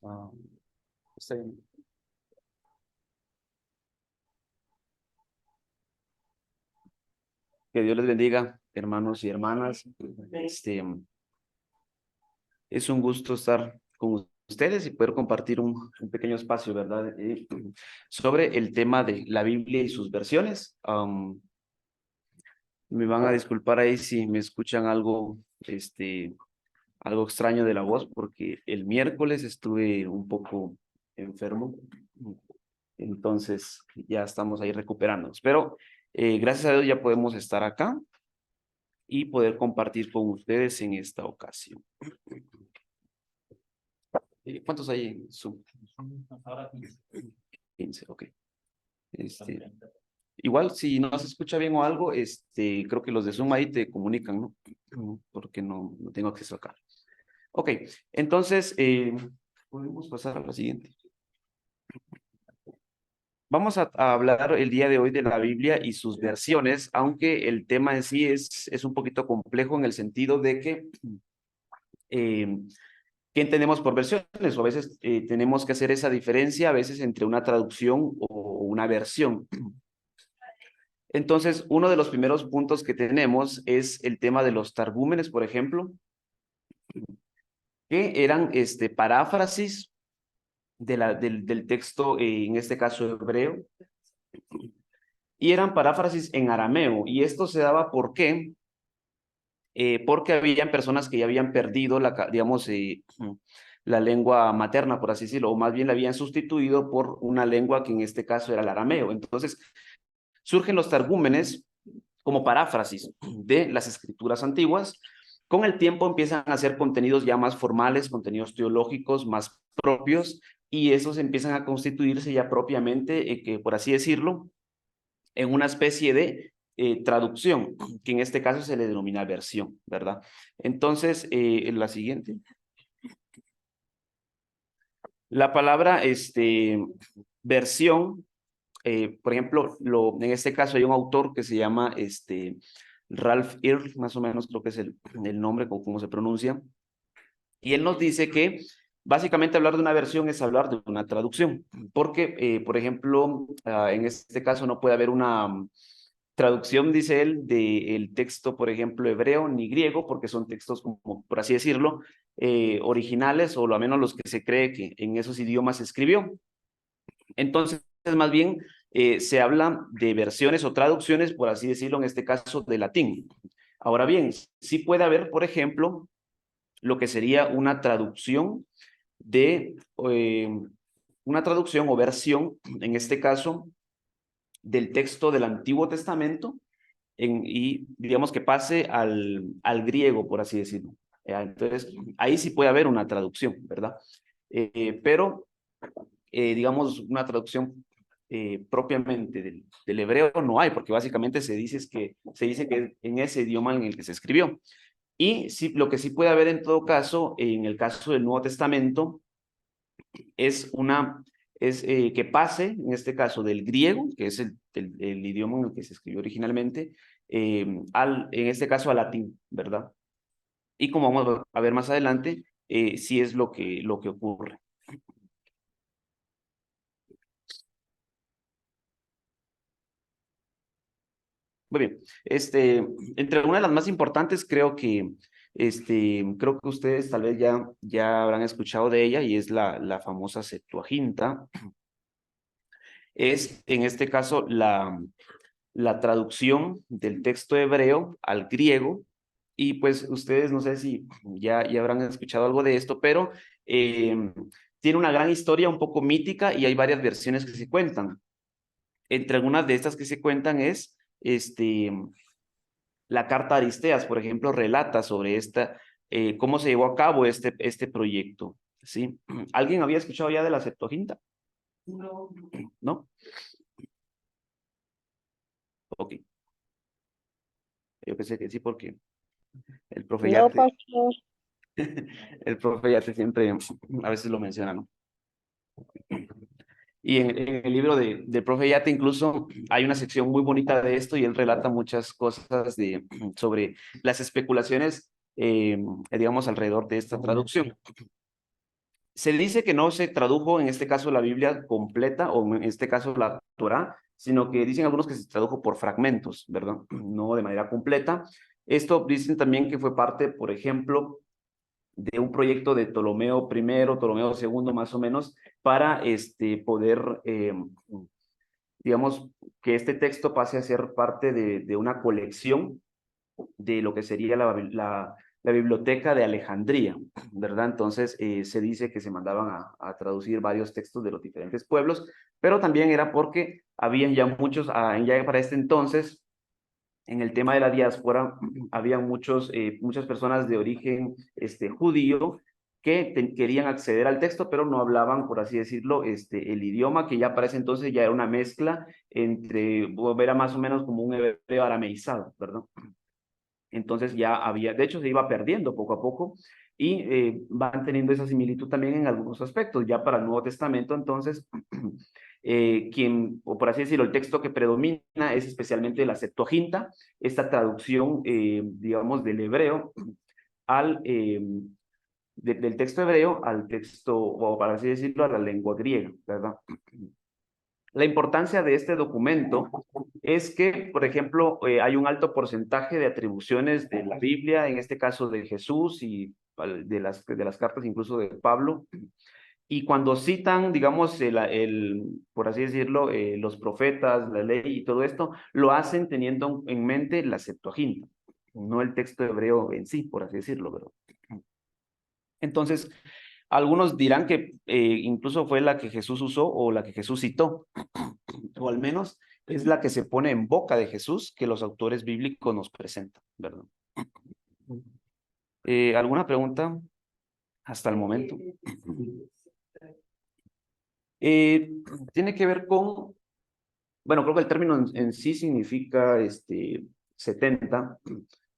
Ah, está bien. Que Dios les bendiga, hermanos y hermanas. Es un gusto estar con ustedes y poder compartir un pequeño espacio, ¿verdad? Sobre el tema de la Biblia y sus versiones. Me van a disculpar ahí si me escuchan algo, algo extraño de la voz, porque el miércoles estuve un poco enfermo. Entonces ya estamos ahí recuperándonos. Pero gracias a Dios ya podemos estar acá y poder compartir con ustedes en esta ocasión. ¿Cuántos hay en Zoom? Ahora 15, ok. Este, igual, si no se escucha bien o algo, creo que los de Zoom ahí te comunican, ¿no? Porque no tengo acceso acá. Ok, entonces, podemos pasar a la siguiente. Vamos a hablar el día de hoy de la Biblia y sus versiones, aunque el tema en sí es un poquito complejo en el sentido de que eh, ¿qué entendemos por versiones? O a veces tenemos que hacer esa diferencia, a veces entre una traducción o una versión. Entonces, uno de los primeros puntos que tenemos es el tema de los targúmenes, por ejemplo, que eran paráfrasis del texto, en este caso hebreo, y eran paráfrasis en arameo. Y esto se daba ¿por qué? Porque habían personas que ya habían perdido digamos, la lengua materna, por así decirlo, o más bien la habían sustituido por una lengua que en este caso era el arameo. Entonces, surgen los targúmenes como paráfrasis de las escrituras antiguas. Con el tiempo empiezan a hacer contenidos ya más formales, contenidos teológicos más propios, y esos empiezan a constituirse ya propiamente, que por así decirlo, en una especie de traducción, que en este caso se le denomina versión, ¿verdad? Entonces, en la siguiente. La palabra versión, por ejemplo, en este caso hay un autor que se llama Ralph Earl, más o menos creo que es el nombre, o cómo se pronuncia, y él nos dice que básicamente hablar de una versión es hablar de una traducción, porque, por ejemplo, en este caso no puede haber una traducción, dice él, del texto, por ejemplo, hebreo ni griego, porque son textos, como por así decirlo, originales, o lo menos los que se cree que en esos idiomas se escribió. Entonces, más bien, se habla de versiones o traducciones, por así decirlo, en este caso de latín. Ahora bien, sí puede haber, por ejemplo, lo que sería una traducción de, una traducción o versión, en este caso, del texto del Antiguo Testamento, y digamos que pase al griego, por así decirlo. Entonces, ahí sí puede haber una traducción, ¿verdad? Pero, digamos, una traducción propiamente del hebreo no hay, porque básicamente se dice que en ese idioma en el que se escribió. Y sí, lo que sí puede haber en todo caso, en el caso del Nuevo Testamento, es que pase, en este caso, del griego, que es el idioma en el que se escribió originalmente, en este caso al latín, ¿verdad? Y como vamos a ver más adelante, sí es lo que ocurre. Muy bien, entre una de las más importantes, creo que ustedes tal vez ya habrán escuchado de ella, y es la famosa Septuaginta. Es, en este caso, la traducción del texto hebreo al griego, y pues ustedes no sé si ya habrán escuchado algo de esto, pero tiene una gran historia un poco mítica, y hay varias versiones que se cuentan. Entre algunas de estas que se cuentan es la carta a Aristeas, por ejemplo, relata sobre cómo se llevó a cabo este proyecto, ¿sí? ¿Alguien había escuchado ya de la Septuaginta? No. ¿No? Ok. Yo pensé que sí, porque el profe No, Yate, pastor. el profe Yate siempre a veces lo menciona, ¿no? Y en el libro del profe Yate incluso hay una sección muy bonita de esto y él relata muchas cosas sobre las especulaciones, digamos, alrededor de esta traducción. Se dice que no se tradujo en este caso la Biblia completa o en este caso la Torá, sino que dicen algunos que se tradujo por fragmentos, ¿verdad? No de manera completa. Esto dicen también que fue parte, por ejemplo, de un proyecto de Ptolomeo I, Ptolomeo II más o menos, para poder, digamos, que este texto pase a ser parte de una colección de lo que sería la biblioteca de Alejandría, ¿verdad? Entonces se dice que se mandaban a traducir varios textos de los diferentes pueblos, pero también era porque habían ya muchos, ya para este entonces, en el tema de la diáspora, había muchas personas de origen judío que querían acceder al texto, pero no hablaban, por así decirlo, el idioma, que ya para ese entonces ya era una mezcla entre, era más o menos como un hebreo arameizado, ¿verdad? Entonces ya había, de hecho se iba perdiendo poco a poco y van teniendo esa similitud también en algunos aspectos. Ya para el Nuevo Testamento, entonces, o por así decirlo, el texto que predomina es especialmente la Septuaginta, esta traducción, digamos, del hebreo al, del texto hebreo al texto, o para así decirlo, a la lengua griega, ¿verdad? La importancia de este documento es que, por ejemplo, hay un alto porcentaje de atribuciones de la Biblia, en este caso de Jesús y de las cartas incluso de Pablo, y cuando citan, digamos, por así decirlo, los profetas, la ley y todo esto, lo hacen teniendo en mente la Septuaginta, no el texto hebreo en sí, por así decirlo, ¿verdad? Entonces, algunos dirán que incluso fue la que Jesús usó o la que Jesús citó, o al menos es la que se pone en boca de Jesús que los autores bíblicos nos presentan, ¿verdad? ¿Alguna pregunta hasta el momento? Eh, Tiene que ver con, bueno, creo que el término en sí significa 70,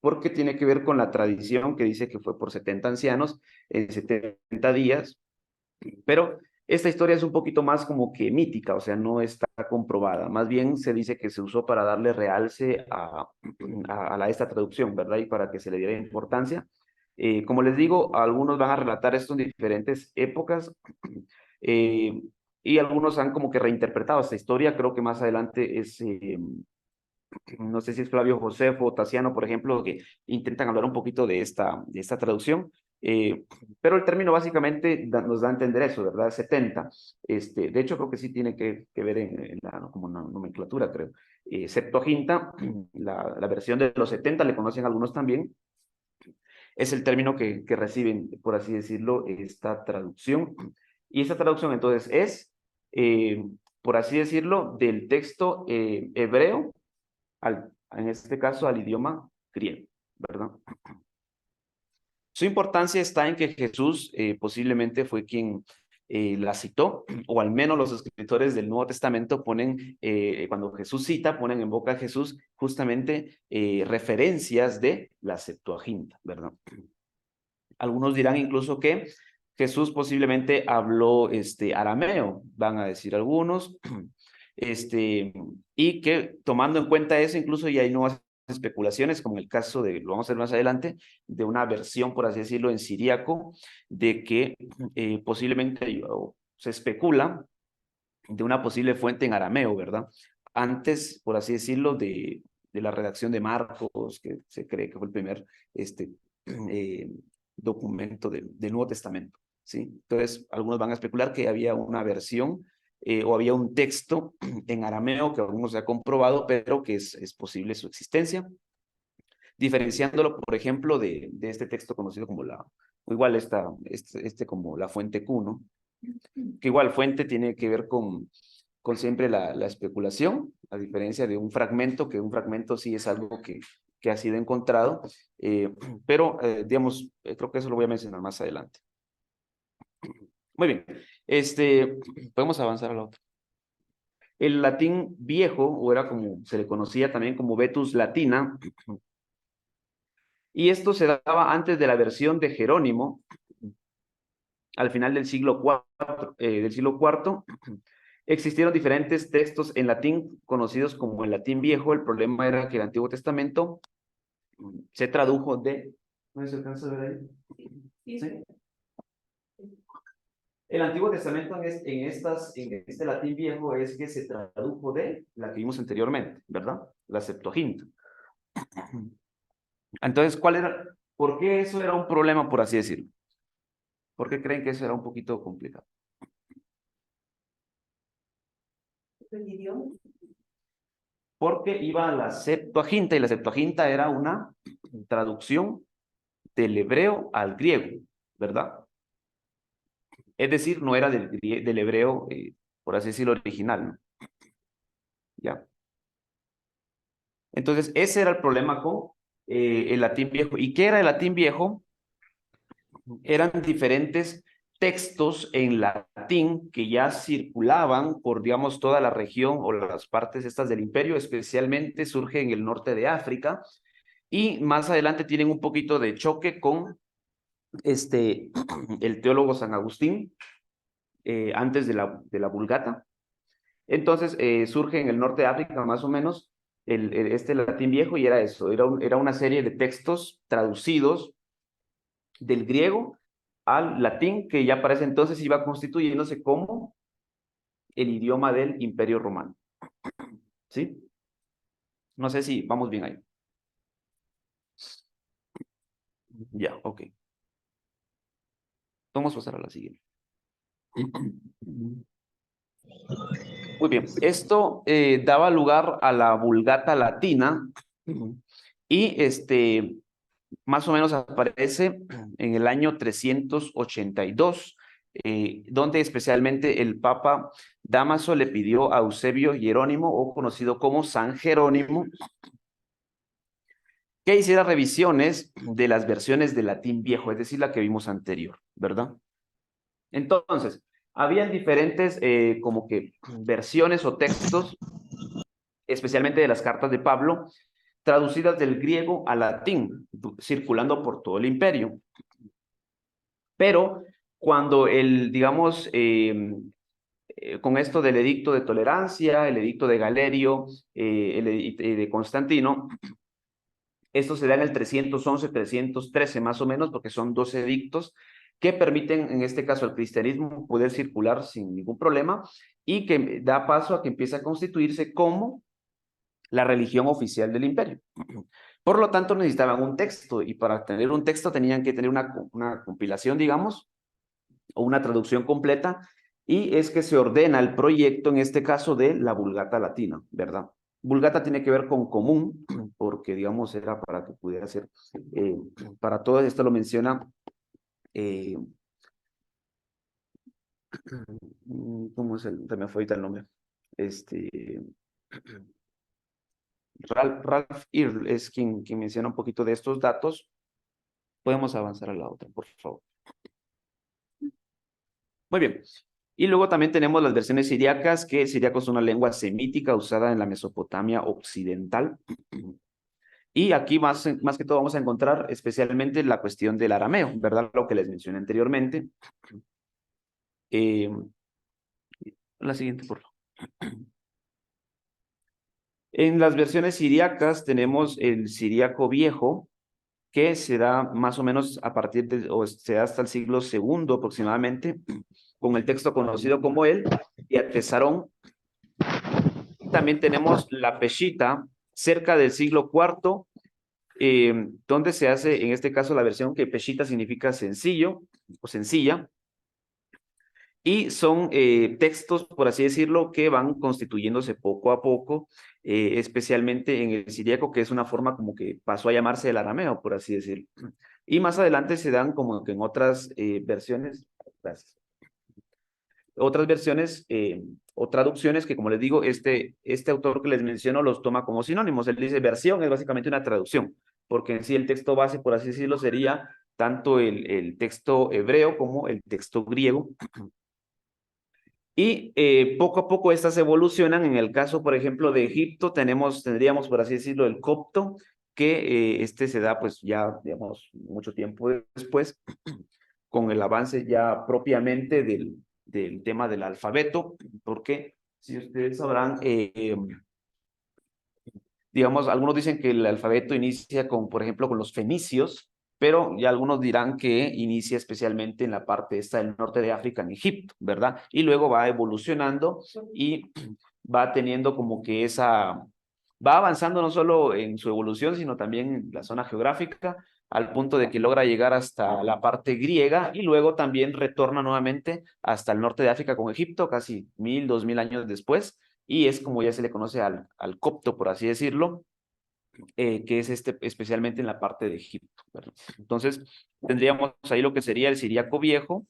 porque tiene que ver con la tradición que dice que fue por 70 ancianos en 70 días. Pero esta historia es un poquito más como que mítica, o sea, no está comprobada. Más bien se dice que se usó para darle realce a esta traducción, ¿verdad? Y para que se le diera importancia. Como les digo, algunos van a relatar esto en diferentes épocas eh, y algunos han como que reinterpretado esta historia. Creo que más adelante no sé si es Flavio Josefo o Tassiano, por ejemplo, que intentan hablar un poquito de esta traducción, pero el término básicamente nos da a entender eso, ¿verdad? 70. De hecho, creo que sí tiene que ver en como una nomenclatura, creo. Septuaginta, la versión de los 70, le conocen algunos también, es el término que reciben, por así decirlo, esta traducción. Y esta traducción entonces es, por así decirlo, del texto hebreo en este caso al idioma griego, ¿verdad? Su importancia está en que Jesús posiblemente fue quien la citó, o al menos los escritores del Nuevo Testamento ponen, cuando Jesús cita, ponen en boca de Jesús justamente referencias de la Septuaginta, ¿verdad? Algunos dirán incluso que Jesús posiblemente habló arameo, van a decir algunos, y que tomando en cuenta eso, incluso ya hay nuevas especulaciones, como el caso de, lo vamos a ver más adelante, de una versión, por así decirlo, en siríaco, de que posiblemente se especula de una posible fuente en arameo, ¿verdad? Antes, por así decirlo, de la redacción de Marcos, que se cree que fue el primer eh, documento del Nuevo Testamento, ¿sí? Entonces, algunos van a especular que había una versión o había un texto en arameo que aún no se ha comprobado, pero que es posible su existencia, diferenciándolo, por ejemplo, de este texto conocido como o igual como la fuente Q, ¿no? Que igual fuente tiene que ver con siempre la especulación, a diferencia de un fragmento, que un fragmento sí es algo que ha sido encontrado, pero digamos, creo que eso lo voy a mencionar más adelante. Muy bien, podemos avanzar a la otra. El latín viejo, o era como se le conocía también como Vetus Latina, y esto se daba antes de la versión de Jerónimo, al final del siglo IV, Existieron diferentes textos en latín conocidos como el latín viejo. El problema era que el Antiguo Testamento se tradujo de... ¿No se alcanza a ver ahí? ¿Sí? El Antiguo Testamento en este latín viejo es que se tradujo de la que vimos anteriormente, ¿verdad? La Septuaginta. Entonces, ¿por qué eso era un problema, por así decirlo? ¿Por qué creen que eso era un poquito complicado? El idioma. Porque iba a la Septuaginta, y la Septuaginta era una traducción del hebreo al griego, ¿verdad? Es decir, no era del hebreo, por así decirlo, original, ¿no? ¿Ya? Entonces, ese era el problema con el latín viejo. ¿Y qué era el latín viejo? Eran diferentes textos en latín que ya circulaban por, digamos, toda la región o las partes estas del imperio, especialmente surge en el norte de África, y más adelante tienen un poquito de choque con el teólogo San Agustín, antes de la Vulgata. Entonces surge en el norte de África más o menos este latín viejo, y era eso, era una serie de textos traducidos del griego al latín, que ya para ese entonces iba constituyéndose como el idioma del Imperio Romano. ¿Sí? No sé si vamos bien ahí. Ya, ok. Vamos a pasar a la siguiente. Muy bien, esto daba lugar a la Vulgata latina, y más o menos aparece en el año 382, donde especialmente el Papa Dámaso le pidió a Eusebio Jerónimo, o conocido como San Jerónimo, que hiciera revisiones de las versiones de latín viejo, es decir, la que vimos anterior, ¿verdad? Entonces, habían diferentes como que versiones o textos, especialmente de las cartas de Pablo, traducidas del griego al latín, circulando por todo el imperio. Pero cuando digamos, con esto del edicto de tolerancia, el edicto de Galerio, el edicto de Constantino, esto se da en el 311, 313 más o menos, porque son 2 edictos que permiten, en este caso, al cristianismo poder circular sin ningún problema, y que da paso a que empiece a constituirse como la religión oficial del imperio. Por lo tanto, necesitaban un texto, y para tener un texto tenían que tener una compilación, digamos, o una traducción completa, y es que se ordena el proyecto, en este caso, de la Vulgata latina, ¿verdad? Vulgata tiene que ver con común, porque, digamos, era para que pudiera ser, para todo esto lo menciona, ¿cómo es se me fue ahorita el nombre? Ralph Earl es quien menciona un poquito de estos datos. Podemos avanzar a la otra, por favor. Muy bien. Y luego también tenemos las versiones siríacas, que el siríaco es una lengua semítica usada en la Mesopotamia occidental. Y aquí más que todo vamos a encontrar especialmente la cuestión del arameo, ¿verdad? Lo que les mencioné anteriormente. La siguiente, por favor. En las versiones siríacas tenemos el siríaco viejo, que se da más o menos a partir de, o se da hasta el siglo II aproximadamente, con el texto conocido como el Iatesarón. También tenemos la Peshita, cerca del siglo IV, donde se hace, en este caso, la versión que Peshita significa sencillo o sencilla, y son textos, por así decirlo, que van constituyéndose poco a poco, especialmente en el siríaco, que es una forma como que pasó a llamarse el arameo, por así decirlo. Y más adelante se dan como que en otras versiones, gracias, otras versiones o traducciones que, como les digo, este autor que les menciono los toma como sinónimos. Él dice versión es básicamente una traducción, porque en sí el texto base, por así decirlo, sería tanto el texto hebreo como el texto griego. Y poco a poco estas evolucionan. En el caso, por ejemplo, de Egipto, tendríamos, por así decirlo, el copto, que se da pues ya, digamos, mucho tiempo después, con el avance ya propiamente del tema del alfabeto, porque si ustedes sabrán, digamos, algunos dicen que el alfabeto inicia con, por ejemplo, con los fenicios, pero ya algunos dirán que inicia especialmente en la parte esta del norte de África, en Egipto, ¿verdad? Y luego va evolucionando y va teniendo como que va avanzando no solo en su evolución, sino también en la zona geográfica, al punto de que logra llegar hasta la parte griega y luego también retorna nuevamente hasta el norte de África con Egipto, casi 1000, 2000 años después, y es como ya se le conoce al copto, por así decirlo, que es especialmente en la parte de Egipto, ¿verdad? Entonces, tendríamos ahí lo que sería el siríaco viejo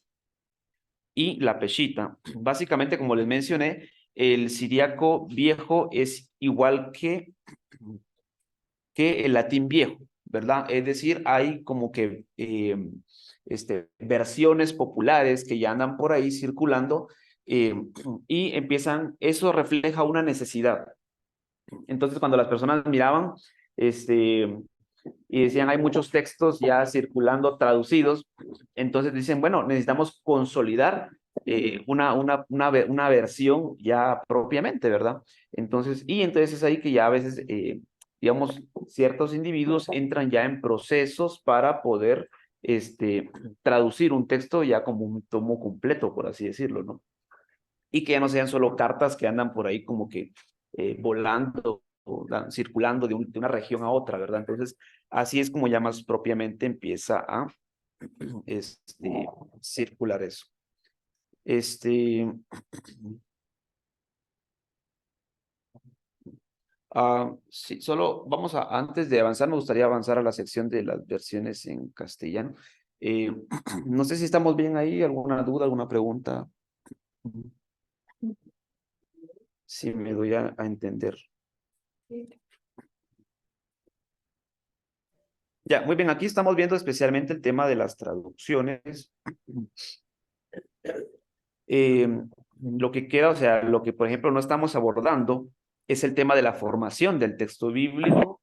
y la peshita. Básicamente, como les mencioné, el siríaco viejo es igual que el latín viejo, ¿verdad? Es decir, hay como que versiones populares que ya andan por ahí circulando eh, y eso refleja una necesidad. Entonces, cuando las personas miraban, y decían, hay muchos textos ya circulando traducidos, entonces dicen, bueno, necesitamos consolidar una versión ya propiamente, ¿verdad? Entonces es ahí que ya a veces, digamos, ciertos individuos entran ya en procesos para poder traducir un texto ya como un tomo completo, por así decirlo, ¿no? Y que ya no sean solo cartas que andan por ahí como que volando o circulando de una región a otra, ¿verdad? Entonces, así es como ya más propiamente empieza a circular eso. Sí, solo vamos antes de avanzar, me gustaría avanzar a la sección de las versiones en castellano. No sé si estamos bien ahí, alguna duda, alguna pregunta. Si me doy a entender. Ya, muy bien, aquí estamos viendo especialmente el tema de las traducciones. Eh, lo que queda, o sea, lo que por ejemplo no estamos abordando es el tema de la formación del texto bíblico.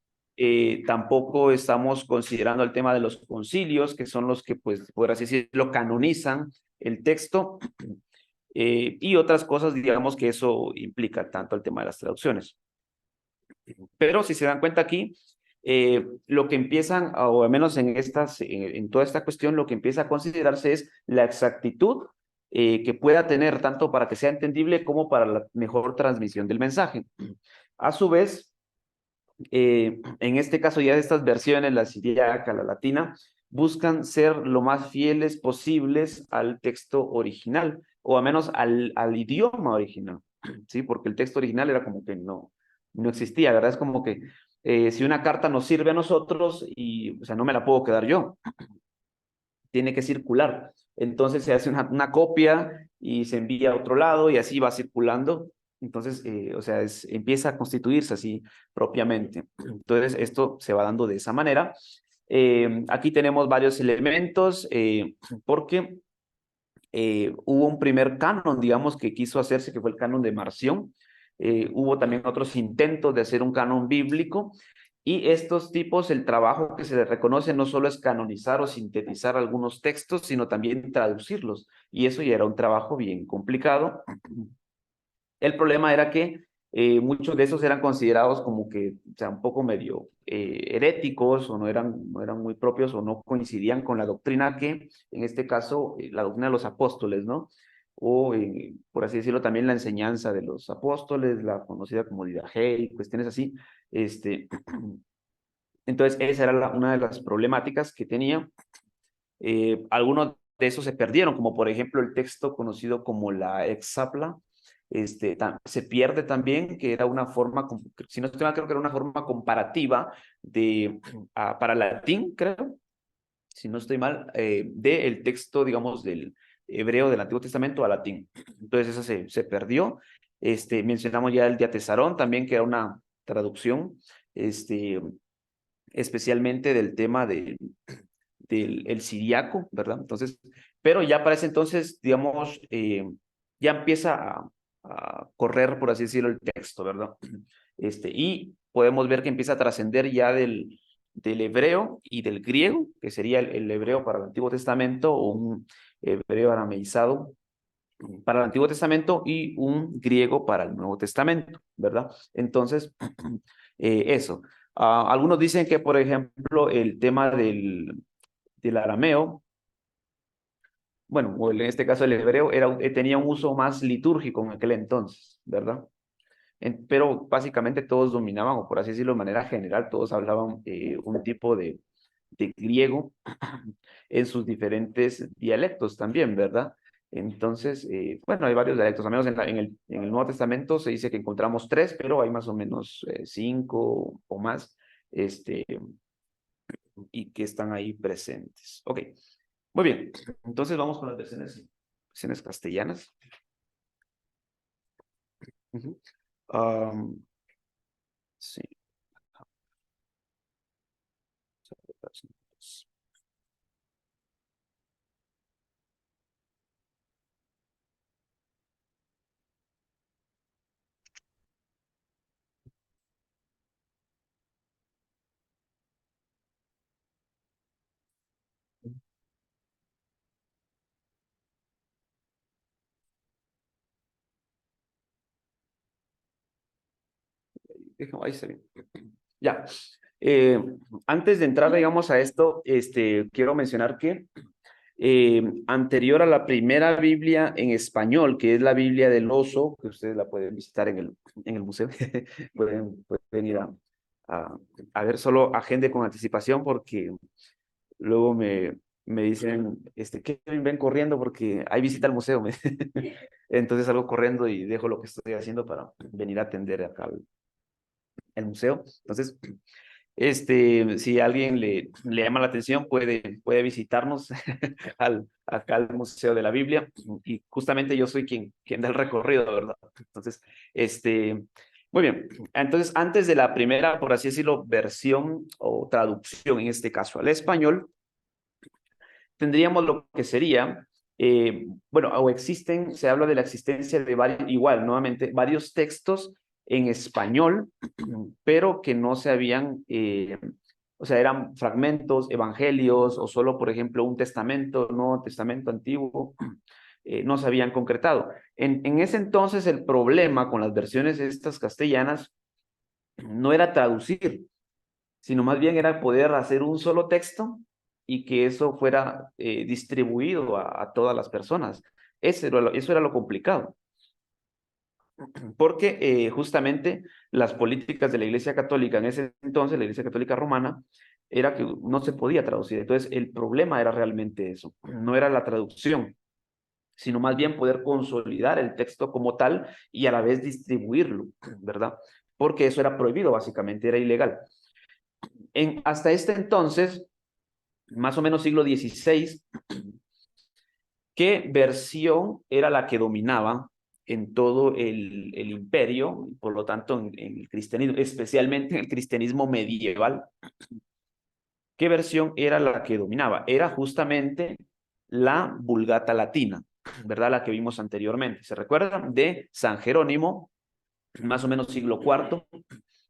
Tampoco estamos considerando el tema de los concilios, que son los que, pues, por así decirlo, canonizan el texto. Y otras cosas, digamos que eso implica tanto el tema de las traducciones. Pero si se dan cuenta aquí, lo que empiezan, o al menos en toda esta cuestión, lo que empieza a considerarse es la exactitud que pueda tener tanto para que sea entendible como para la mejor transmisión del mensaje. A su vez, en este caso ya de estas versiones, la siríaca, la latina, buscan ser lo más fieles posibles al texto original, o al menos al idioma original, ¿sí? Porque el texto original era como que no existía, ¿verdad? Es como que si una carta nos sirve a nosotros y, o sea, no me la puedo quedar yo, tiene que circular. Entonces se hace una copia y se envía a otro lado y así va circulando. Entonces, o sea, empieza a constituirse así propiamente. Entonces, esto se va dando de esa manera. Aquí tenemos varios elementos porque hubo un primer canon, digamos, que quiso hacerse, que fue el canon de Marción. Hubo también otros intentos de hacer un canon bíblico y estos tipos, el trabajo que se les reconoce no solo es canonizar o sintetizar algunos textos, sino también traducirlos. Y eso ya era un trabajo bien complicado. El problema era que muchos de esos eran considerados como que, o sea, un poco medio heréticos o no eran muy propios o no coincidían con la doctrina que, en este caso, la doctrina de los apóstoles, ¿no? O, por así decirlo, también la enseñanza de los apóstoles, la conocida como Didache y cuestiones así. Entonces, esa era una de las problemáticas que tenía. Algunos de esos se perdieron, como por ejemplo el texto conocido como la Exapla, se pierde también, que era una forma, si no estoy mal, creo que era una forma comparativa para latín, creo, si no estoy mal, del texto, digamos, del hebreo del Antiguo Testamento a latín. Entonces esa se perdió. Mencionamos ya el Diatesarón también, que era una traducción, especialmente del tema del el siriaco, ¿verdad? Entonces, pero ya para ese entonces, digamos, ya empieza a correr, por así decirlo, el texto, ¿verdad? Y podemos ver que empieza a trascender ya del hebreo y del griego, que sería el hebreo para el Antiguo Testamento o un hebreo arameizado, para el Antiguo Testamento y un griego para el Nuevo Testamento, ¿verdad? Entonces, eso. Algunos dicen que, por ejemplo, el tema del arameo, bueno, o en este caso el hebreo, tenía un uso más litúrgico en aquel entonces, ¿verdad? Pero básicamente todos dominaban, o por así decirlo, de manera general, todos hablaban un tipo de griego en sus diferentes dialectos también, ¿verdad? Entonces, bueno, hay varios dialectos, al menos en el Nuevo Testamento se dice que encontramos tres, pero hay más o menos cinco o más, y que están ahí presentes. Ok, muy bien, entonces vamos con las versiones castellanas. Ujú. Sí. Ahí está bien. Ya. Eh, Antes de entrar, digamos, a esto, quiero mencionar que anterior a la primera Biblia en español, que es la Biblia del Oso, que ustedes la pueden visitar en el museo, pueden ir a, a ver, solo agende con anticipación porque luego me dicen, ¿qué ven corriendo? Porque hay visita al museo. Entonces salgo corriendo y dejo lo que estoy haciendo para venir a atender acá al museo. Entonces, si a alguien le llama la atención, puede visitarnos acá al Museo de la Biblia. Y justamente yo soy quien da el recorrido, ¿verdad? Entonces, muy bien. Entonces, antes de la primera, por así decirlo, versión o traducción, en este caso al español, tendríamos lo que sería, bueno, se habla de la existencia de varios, igual, nuevamente, varios textos en español, pero que no se habían, o sea, eran fragmentos, evangelios, o solo, por ejemplo, un testamento, Nuevo Testamento antiguo, no se habían concretado. En ese entonces, el problema con las versiones estas castellanas no era traducir, sino más bien era poder hacer un solo texto y que eso fuera distribuido a todas las personas. Eso era lo complicado, porque justamente las políticas de la Iglesia Católica en ese entonces, la Iglesia Católica Romana, era que no se podía traducir. Entonces, el problema era realmente eso, no era la traducción, sino más bien poder consolidar el texto como tal y a la vez distribuirlo, ¿verdad? Porque eso era prohibido, básicamente, era ilegal. Hasta este entonces, más o menos siglo XVI, ¿qué versión era la que dominaba en todo el imperio, por lo tanto en el cristianismo, especialmente en el cristianismo medieval? ¿Qué versión era la que dominaba? Era justamente la Vulgata Latina, ¿verdad? La que vimos anteriormente. ¿Se recuerdan? De San Jerónimo, más o menos siglo IV.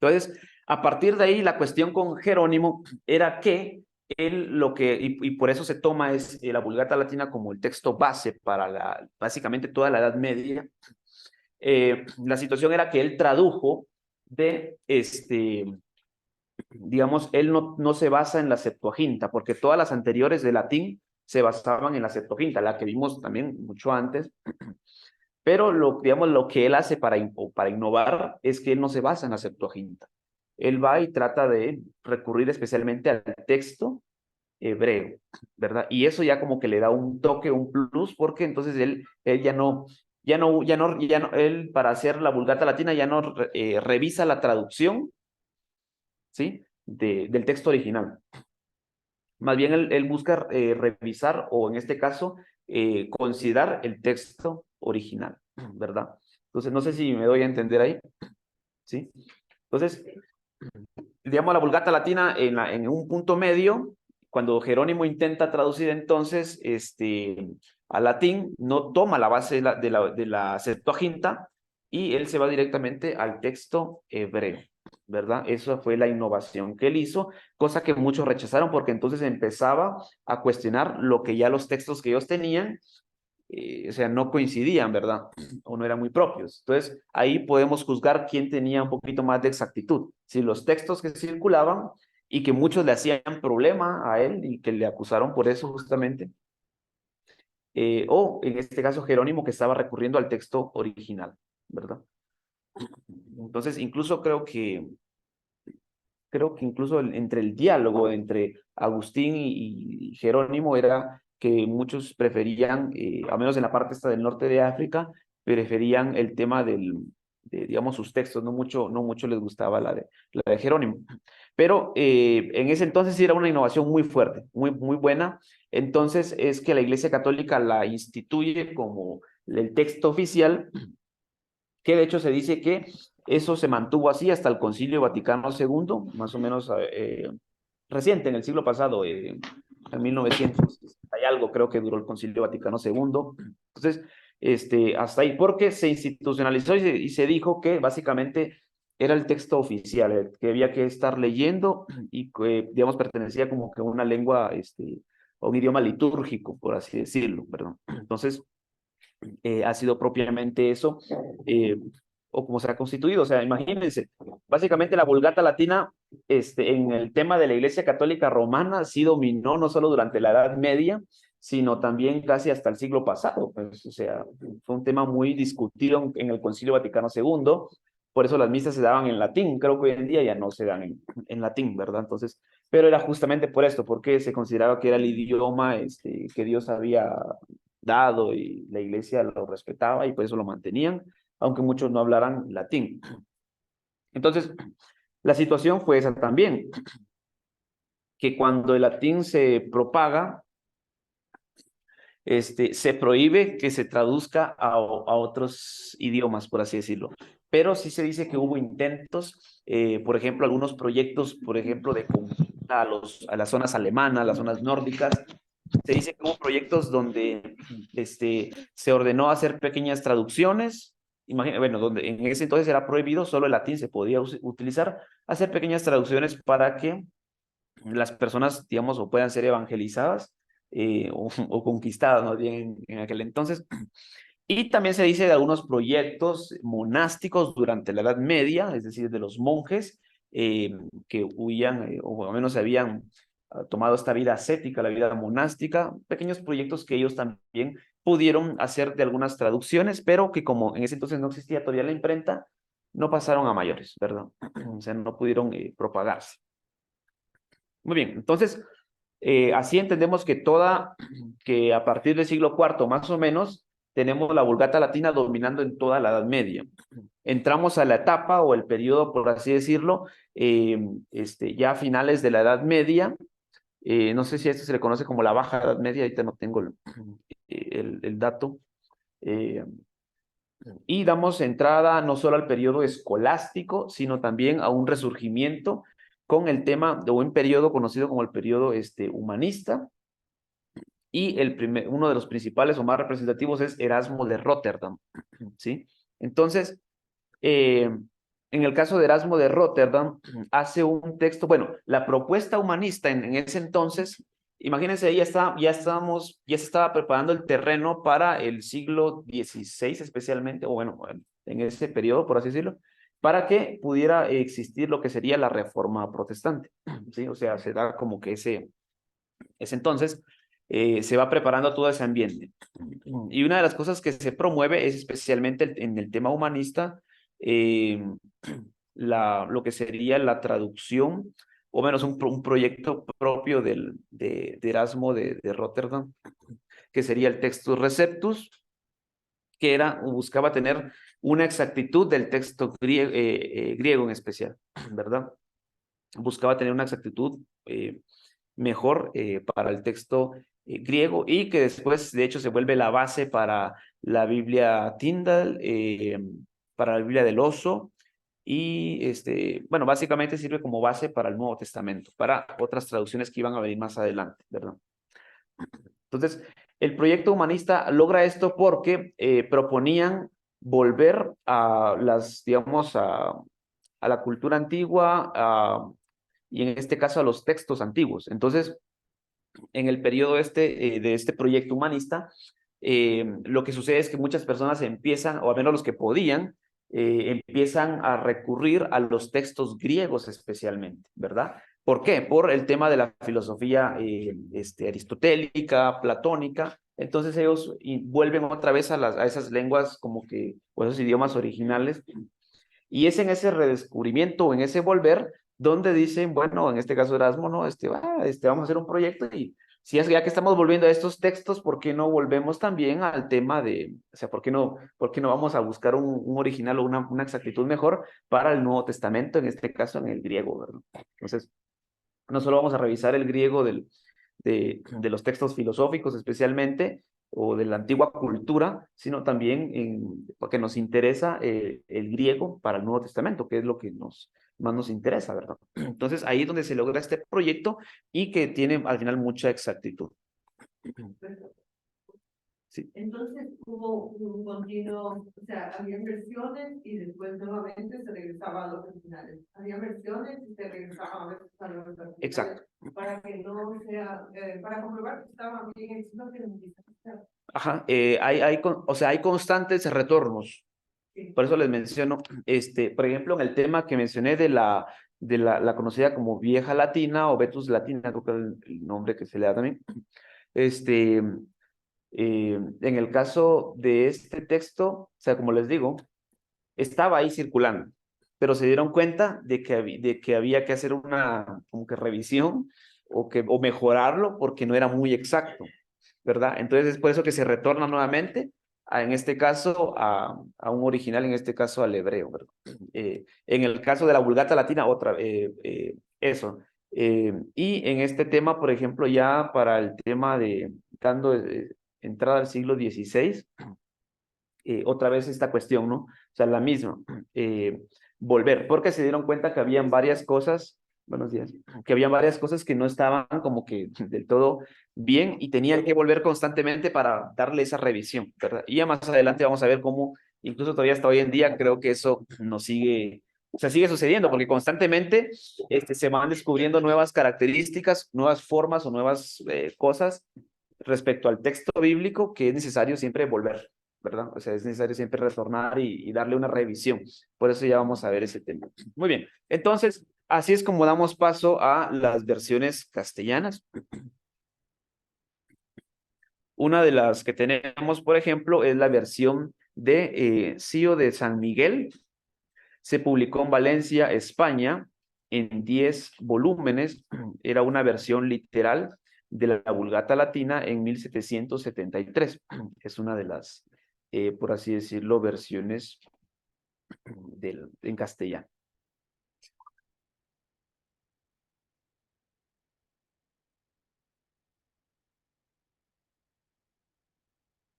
Entonces, a partir de ahí, la cuestión con Jerónimo era que él y por eso se toma la Vulgata Latina como el texto base para básicamente toda la Edad Media. La situación era que él tradujo digamos, él no se basa en la Septuaginta, porque todas las anteriores de latín se basaban en la Septuaginta, la que vimos también mucho antes, pero digamos, lo que él hace para innovar es que él no se basa en la Septuaginta. Él va y trata de recurrir especialmente al texto hebreo, ¿verdad? Y eso ya como que le da un toque, un plus, porque entonces él él para hacer la Vulgata Latina ya no revisa la traducción, ¿sí? Del texto original. Más bien él busca revisar o en este caso considerar el texto original, ¿verdad? Entonces no sé si me doy a entender ahí, ¿sí? Entonces, digamos la Vulgata Latina en un punto medio, cuando Jerónimo intenta traducir entonces al latín, no toma la base de la Septuaginta y él se va directamente al texto hebreo, ¿verdad? Esa fue la innovación que él hizo, cosa que muchos rechazaron porque entonces empezaba a cuestionar lo que ya los textos que ellos tenían o sea, no coincidían, ¿verdad? O no eran muy propios. Entonces, ahí podemos juzgar quién tenía un poquito más de exactitud. Si los textos que circulaban y que muchos le hacían problema a él y que le acusaron por eso justamente, o en este caso Jerónimo que estaba recurriendo al texto original, ¿verdad? Entonces, incluso creo que incluso entre el diálogo entre Agustín y Jerónimo era que muchos preferían, al menos en la parte esta del norte de África, preferían el tema digamos, sus textos, no mucho les gustaba la de Jerónimo. Pero en ese entonces sí era una innovación muy fuerte, muy buena. Entonces es que la Iglesia Católica la instituye como el texto oficial, que de hecho se dice que eso se mantuvo así hasta el Concilio Vaticano II, más o menos reciente, en el siglo pasado, en 1900, hay algo creo que duró el Concilio Vaticano II. Entonces, hasta ahí, porque se institucionalizó y se dijo que básicamente era el texto oficial, que había que estar leyendo y que, digamos, pertenecía como que a una lengua, a un idioma litúrgico, por así decirlo, perdón. Entonces, ha sido propiamente eso, o como se ha constituido. O sea, imagínense, básicamente la Vulgata Latina, en el tema de la Iglesia Católica Romana, sí dominó no solo durante la Edad Media, sino también casi hasta el siglo pasado. Pues, o sea, fue un tema muy discutido en el Concilio Vaticano II, por eso las misas se daban en latín. Creo que hoy en día ya no se dan en latín, ¿verdad? Entonces, pero era justamente por esto, porque se consideraba que era el idioma que Dios había dado y la iglesia lo respetaba y por eso lo mantenían, aunque muchos no hablaran latín. Entonces, la situación fue esa también, que cuando el latín se propaga, se prohíbe que se traduzca a otros idiomas, por así decirlo. Pero sí se dice que hubo intentos, por ejemplo, algunos proyectos, por ejemplo, de conquista a las zonas alemanas, las zonas nórdicas. Se dice que hubo proyectos donde se ordenó hacer pequeñas traducciones. Imagina, bueno, donde en ese entonces era prohibido, solo el latín se podía utilizar, hacer pequeñas traducciones para que las personas, digamos, o puedan ser evangelizadas o conquistadas, ¿no? Bien, en aquel entonces. Y también se dice de algunos proyectos monásticos durante la Edad Media, es decir, de los monjes que huían, o al menos se habían tomado esta vida ascética, la vida monástica, pequeños proyectos que ellos también pudieron hacer de algunas traducciones, pero que como en ese entonces no existía todavía la imprenta, no pasaron a mayores, ¿verdad? O sea, no pudieron propagarse. Muy bien, entonces, así entendemos que a partir del siglo IV más o menos, tenemos la Vulgata Latina dominando en toda la Edad Media. Entramos a la etapa o el periodo, por así decirlo, ya a finales de la Edad Media. No sé si a esto se le conoce como la Baja Edad Media, ahorita no tengo el dato. Eh, y damos entrada no solo al periodo escolástico, sino también a un resurgimiento con el tema de un periodo conocido como el periodo humanista, y uno de los principales o más representativos es Erasmo de Rotterdam, ¿sí? Entonces, en el caso de Erasmo de Rotterdam, hace un texto, bueno, la propuesta humanista en ese entonces, imagínense, ya se estaba preparando el terreno para el siglo XVI especialmente, o bueno, en ese periodo, por así decirlo, para que pudiera existir lo que sería la reforma protestante, ¿sí? O sea, se da como que ese entonces se va preparando todo ese ambiente. Y una de las cosas que se promueve es especialmente en el tema humanista, eh, lo que sería la traducción, o menos un proyecto propio de Erasmo de Rotterdam, que sería el Textus Receptus, que buscaba tener una exactitud del texto griego en especial, ¿verdad? Buscaba tener una exactitud mejor para el texto griego, y que después, de hecho, se vuelve la base para la Biblia Tyndale, para la Biblia del Oso, y bueno, básicamente sirve como base para el Nuevo Testamento, para otras traducciones que iban a venir más adelante, ¿verdad? Entonces, el proyecto humanista logra esto porque proponían volver a digamos, a la cultura antigua, y en este caso a los textos antiguos. Entonces, en el periodo de este proyecto humanista, lo que sucede es que muchas personas empiezan, o al menos los que podían, empiezan a recurrir a los textos griegos especialmente, ¿verdad? ¿Por qué? Por el tema de la filosofía aristotélica, platónica. Entonces ellos vuelven otra vez a esas lenguas como que, o esos idiomas originales. Y es en ese redescubrimiento o en ese volver donde dicen, bueno, en este caso Erasmo, ¿no? Vamos a hacer un proyecto y si es ya que estamos volviendo a estos textos, ¿por qué no volvemos también al tema de, o sea, por qué no vamos a buscar un original o una exactitud mejor para el Nuevo Testamento, en este caso en el griego, ¿verdad? Entonces, no solo vamos a revisar el griego de los textos filosóficos especialmente, o de la antigua cultura, sino también porque nos interesa el griego para el Nuevo Testamento, que es lo que más nos interesa, ¿verdad? Entonces ahí es donde se logra este proyecto y que tiene al final mucha exactitud. Sí. Entonces hubo un continuo, o sea, había versiones y después nuevamente se regresaba a los originales. Había versiones y se regresaba a veces a los originales. Exacto. Para que no sea, para comprobar que estaban bien hechos, no tienen que estar. Ajá, o sea, hay constantes retornos. Sí. Por eso les menciono, por ejemplo, en el tema que mencioné de la conocida como vieja latina o Vetus latina, creo que es el nombre que se le da también. En el caso de este texto, o sea, como les digo, estaba ahí circulando, pero se dieron cuenta de que había que hacer una como que revisión o mejorarlo porque no era muy exacto, ¿verdad? Entonces es por eso que se retorna nuevamente, en este caso, a un original, en este caso al hebreo, ¿verdad? En el caso de la Vulgata Latina, eso. Y en este tema, por ejemplo, ya para el tema de dando entrada al siglo XVI, otra vez esta cuestión, ¿no? O sea, la misma, volver, porque se dieron cuenta que habían varias cosas, buenos días, que habían varias cosas que no estaban como que del todo bien y tenían que volver constantemente para darle esa revisión, ¿verdad? Y ya más adelante vamos a ver cómo, incluso todavía hasta hoy en día, creo que eso nos sigue, o sea, sigue sucediendo, porque constantemente se van descubriendo nuevas características, nuevas formas o nuevas cosas respecto al texto bíblico que es necesario siempre volver, ¿verdad? O sea, es necesario siempre retornar y darle una revisión. Por eso ya vamos a ver ese tema. Muy bien, entonces, así es como damos paso a las versiones castellanas. Una de las que tenemos, por ejemplo, es la versión de Cío de San Miguel. Se publicó en Valencia, España, en 10 volúmenes. Era una versión literal de la Vulgata Latina en 1773. Es una de las, por así decirlo, versiones en castellano.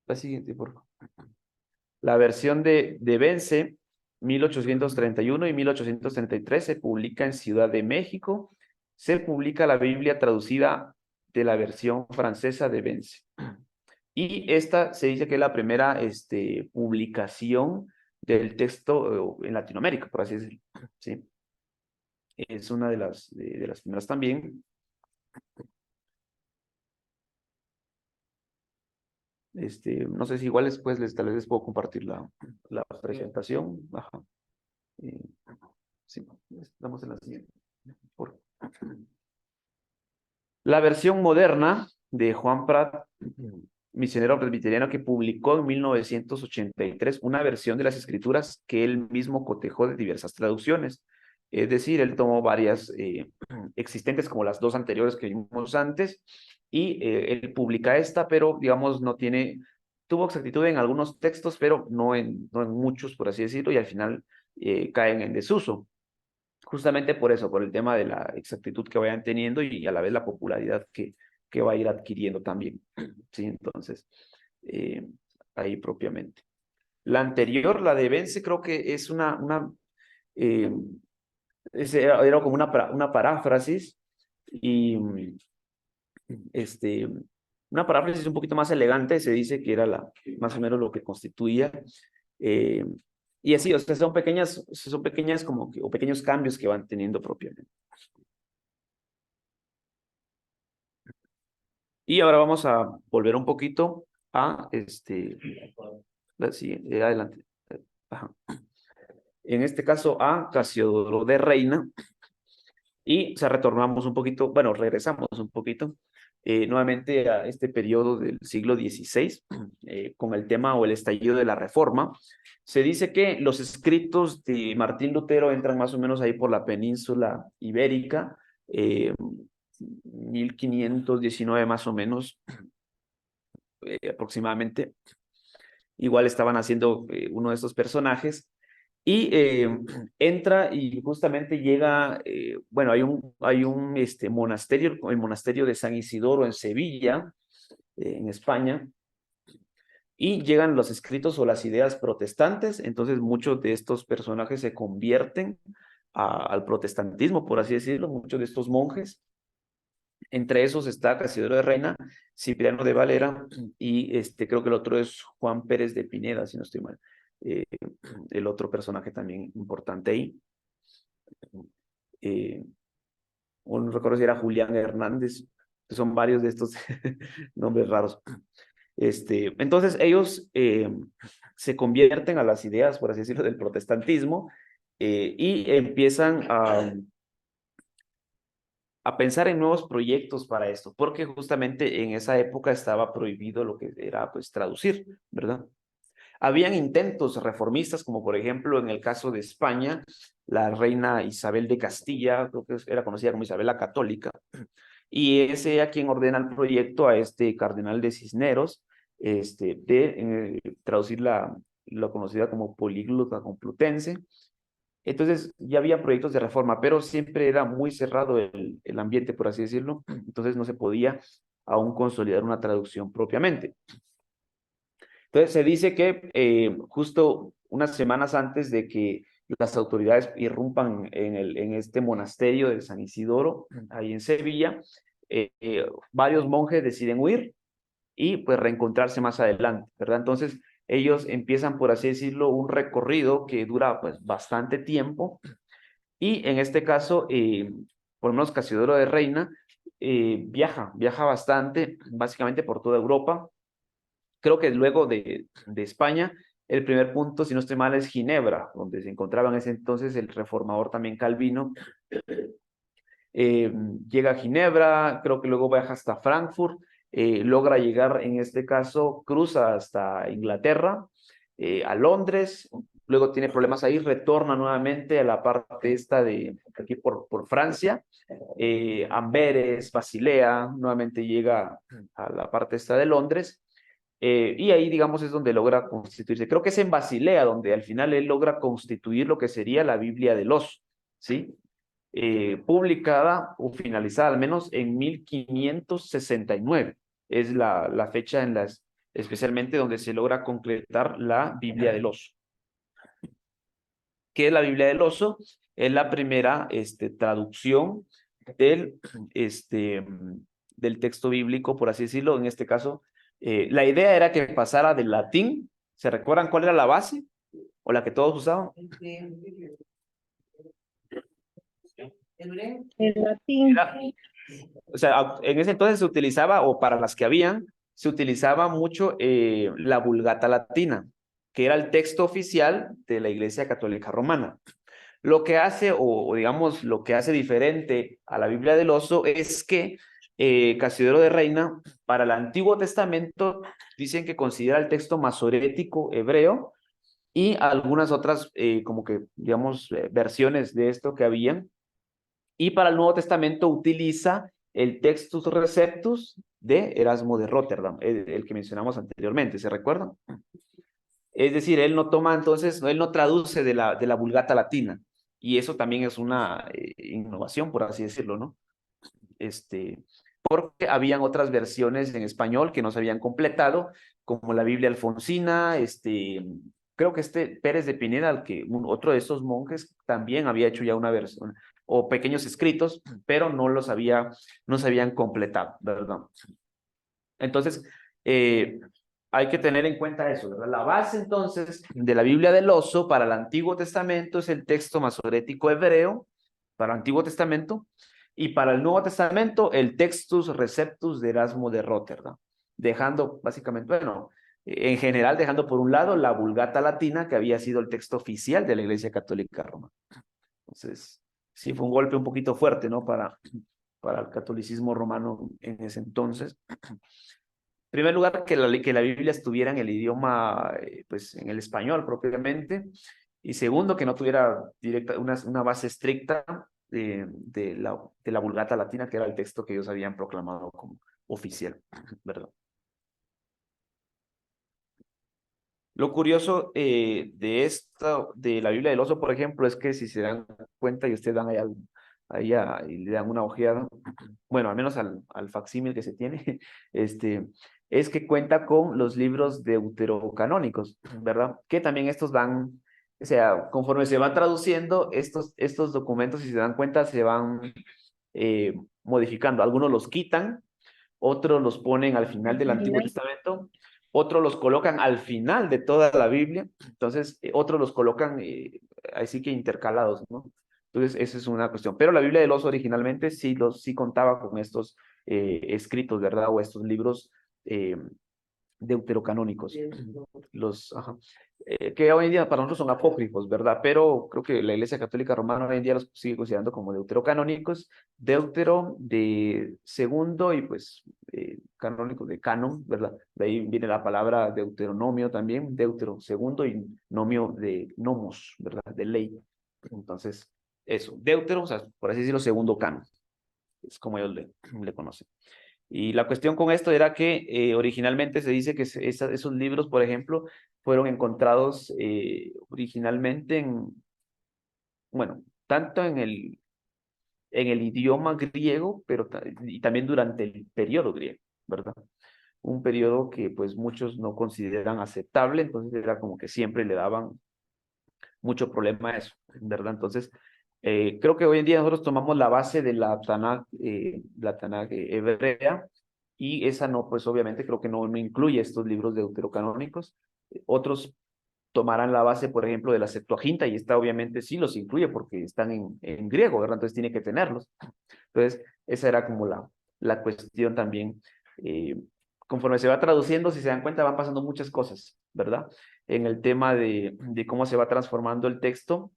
La siguiente, por favor. La versión de Vence, 1831 y 1833, se publica en Ciudad de México. Se publica la Biblia traducida de la versión francesa de Vence. Y esta se dice que es la primera publicación del texto en Latinoamérica, por así decirlo. ¿Sí? Es una de las primeras también. No sé si igual después tal vez les puedo compartir la presentación. Ajá. Sí, estamos en la siguiente. La versión moderna de Juan Prat, misionero presbiteriano, que publicó en 1983 una versión de las escrituras que él mismo cotejó de diversas traducciones. Es decir, él tomó varias existentes como las dos anteriores que vimos antes y él publica esta, pero digamos tuvo exactitud en algunos textos, pero no en muchos, por así decirlo, y al final caen en desuso. Justamente por eso, por el tema de la exactitud que vayan teniendo y a la vez la popularidad que va a ir adquiriendo también. Sí, entonces, ahí propiamente. La anterior, la de Vence, creo que es eh, era como una paráfrasis y una paráfrasis un poquito más elegante, se dice que era más o menos lo que constituía. eh, y así, o sea, son pequeñas como o pequeños cambios que van teniendo propiamente. Y ahora vamos a volver un poquito a, adelante. Ajá. En este caso a Casiodoro de Reina, y retornamos un poquito, bueno, regresamos un poquito nuevamente a este periodo del siglo XVI con el tema o el estallido de la Reforma. Se dice que los escritos de Martín Lutero entran más o menos ahí por la península ibérica, 1519 más o menos, aproximadamente. Igual estaban haciendo uno de estos personajes. Y entra y justamente llega, bueno, hay un monasterio, el monasterio de San Isidoro en Sevilla, en España, y llegan los escritos o las ideas protestantes, entonces muchos de estos personajes se convierten al protestantismo, por así decirlo, muchos de estos monjes. Entre esos está Casiodoro de Reina, Cipriano de Valera y creo que el otro es Juan Pérez de Pineda, si no estoy mal. El otro personaje también importante ahí. No recuerdo si era Julián Hernández, son varios de estos nombres raros. Entonces ellos se convierten a las ideas, por así decirlo, del protestantismo y empiezan a pensar en nuevos proyectos para esto, porque justamente en esa época estaba prohibido lo que era pues traducir, ¿verdad? Habían intentos reformistas, como por ejemplo en el caso de España, la reina Isabel de Castilla, creo que era conocida como Isabel la Católica, y es ella quien ordena el proyecto a este cardenal de Cisneros, de traducir la conocida como Políglota Complutense. Entonces ya había proyectos de reforma, pero siempre era muy cerrado el ambiente, por así decirlo, entonces no se podía aún consolidar una traducción propiamente. Entonces se dice que justo unas semanas antes de que las autoridades irrumpan en este monasterio de San Isidoro, ahí en Sevilla, varios monjes deciden huir y pues reencontrarse más adelante, ¿verdad? Entonces ellos empiezan, por así decirlo, un recorrido que dura pues bastante tiempo y en este caso, por lo menos Casiodoro de Reina viaja bastante, básicamente por toda Europa. Creo que luego de España, el primer punto, si no estoy mal, es Ginebra, donde se encontraba en ese entonces el reformador también Calvino. Llega a Ginebra, creo que luego viaja hasta Frankfurt, logra llegar, en este caso, cruza hasta Inglaterra, a Londres, luego tiene problemas ahí, retorna nuevamente a la parte esta de aquí por Francia, Amberes, Basilea, nuevamente llega a la parte esta de Londres, y ahí, digamos, es donde logra constituirse. Creo que es en Basilea donde al final él logra constituir lo que sería la Biblia del Oso, ¿sí? Publicada o finalizada al menos en 1569. Es la fecha especialmente donde se logra concretar la Biblia del Oso. ¿Qué es la Biblia del Oso? Es la primera traducción del, del texto bíblico, por así decirlo. En este caso, la idea era que pasara del latín. ¿Se recuerdan cuál era la base? ¿O la que todos usaban? El latín. O sea, en ese entonces se utilizaba, o para las que habían, se utilizaba mucho la Vulgata Latina, que era el texto oficial de la Iglesia Católica Romana. Lo que hace, o digamos, lo que hace diferente a la Biblia del Oso es que Casiodoro de Reina, para el Antiguo Testamento, dicen que considera el texto masorético hebreo y algunas otras, como que, digamos, versiones de esto que habían. Y para el Nuevo Testamento utiliza el Textus Receptus de Erasmo de Rotterdam, el que mencionamos anteriormente, ¿se recuerdan? Es decir, él no toma entonces, él no traduce de la Vulgata Latina, y eso también es una innovación, por así decirlo, ¿no? Porque habían otras versiones en español que no se habían completado, como la Biblia Alfonsina, creo que Pérez de Pineda, otro de estos monjes, también había hecho ya una versión, o pequeños escritos, pero no se habían completado, ¿verdad? Entonces, hay que tener en cuenta eso, ¿verdad? La base entonces de la Biblia del Oso para el Antiguo Testamento es el texto masorético hebreo, para el Antiguo Testamento, y para el Nuevo Testamento el Textus Receptus de Erasmo de Rotterdam. dejando básicamente, bueno, en general dejando por un lado la Vulgata Latina, que había sido el texto oficial de la Iglesia Católica Romana. Entonces, sí fue un golpe un poquito fuerte, ¿no? Para el catolicismo romano en ese entonces. En primer lugar, que la Biblia estuviera en el idioma, pues en el español propiamente. Y segundo, que no tuviera una base estricta de la Vulgata Latina, que era el texto que ellos habían proclamado como oficial, ¿verdad? Lo curioso de la Biblia del Oso, por ejemplo, es que si se dan cuenta y ustedes dan y le dan una ojeada, bueno, al menos al facsímil que se tiene, es que cuenta con los libros deuterocanónicos, ¿verdad? Que también estos van, o sea, conforme se van traduciendo, estos documentos, si se dan cuenta, se van modificando. Algunos los quitan, otros los ponen al final del Antiguo Testamento, otros los colocan al final de toda la Biblia, entonces otros los colocan así que intercalados, ¿no? Entonces esa es una cuestión. Pero la Biblia del Oso originalmente sí contaba con estos escritos, ¿verdad? O estos libros deuterocanónicos, ajá, que hoy en día para nosotros son apócrifos, ¿verdad? Pero creo que la Iglesia Católica Romana hoy en día los sigue considerando como deuterocanónicos, deutero de segundo y pues canónico de canon, ¿verdad? De ahí viene la palabra deuteronomio también, deutero segundo y nomio de nomos, ¿verdad? De ley. Entonces, eso, deutero, o sea, por así decirlo, segundo canon, es como ellos le conocen. Y la cuestión con esto era que originalmente se dice que esos libros, por ejemplo, fueron encontrados originalmente bueno, tanto en el idioma griego, pero y también durante el periodo griego, ¿verdad? Un periodo que pues muchos no consideran aceptable, entonces era como que siempre le daban mucho problema a eso, ¿verdad? Entonces, creo que hoy en día nosotros tomamos la base de la Tanakh hebrea, y esa no, pues obviamente creo que no incluye estos libros deuterocanónicos. Otros tomarán la base, por ejemplo, de la Septuaginta, y esta obviamente sí los incluye porque están en griego, ¿verdad? Entonces tiene que tenerlos. Entonces, esa era como la cuestión también. Conforme se va traduciendo, si se dan cuenta, van pasando muchas cosas, ¿verdad? En el tema de cómo se va transformando el texto,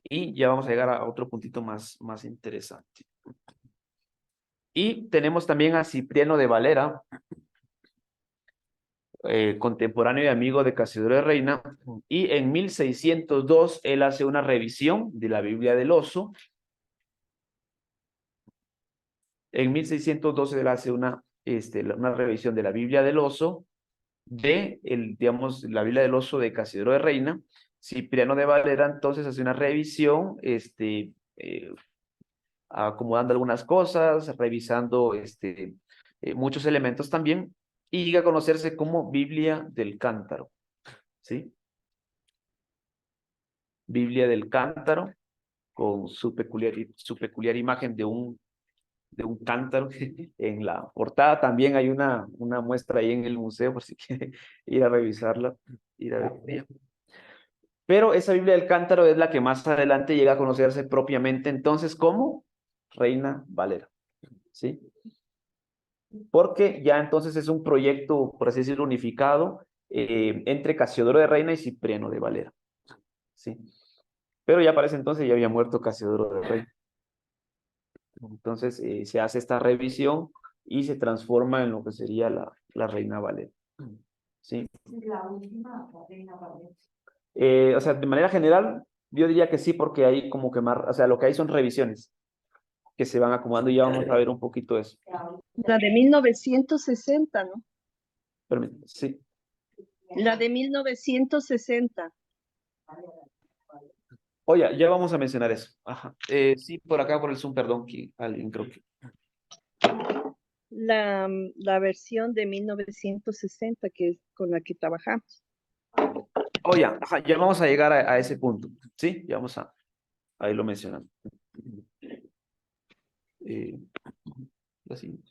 y ya vamos a llegar a otro puntito más interesante. Y tenemos también a Cipriano de Valera, contemporáneo y amigo de Casiodoro de Reina, y en 1602 él hace una revisión de la Biblia del Oso. En 1612 él hace una revisión de la Biblia del Oso, digamos, la Biblia del Oso de Casiodoro de Reina. Cipriano de Valera entonces hace una revisión, acomodando algunas cosas, revisando muchos elementos también, y llega a conocerse como Biblia del Cántaro, ¿sí? Biblia del Cántaro, con su peculiar imagen de un cántaro en la portada. También hay una muestra ahí en el museo, por si quiere ir a revisarla, ir a ver. Pero esa Biblia del Cántaro es la que más adelante llega a conocerse propiamente entonces como Reina Valera, ¿sí? Porque ya entonces es un proyecto, por así decirlo, unificado entre Casiodoro de Reina y Cipriano de Valera, ¿sí? Pero ya para ese entonces ya había muerto Casiodoro de Reina. Entonces se hace esta revisión y se transforma en lo que sería la Reina Valera, ¿sí? La última, la Reina Valera. O sea, de manera general, yo diría que sí, porque hay como que más, o sea, lo que hay son revisiones que se van acomodando, y ya vamos a ver un poquito eso. La de 1960, ¿no? Permítame, sí. La de 1960. Oye, ya vamos a mencionar eso. Ajá. Sí, por acá, por el Zoom, perdón, que alguien creo que. La versión de 1960 que es con la que trabajamos. Oye, ajá, ya vamos a llegar a ese punto. Sí, ya vamos ahí lo mencionamos. La siguiente.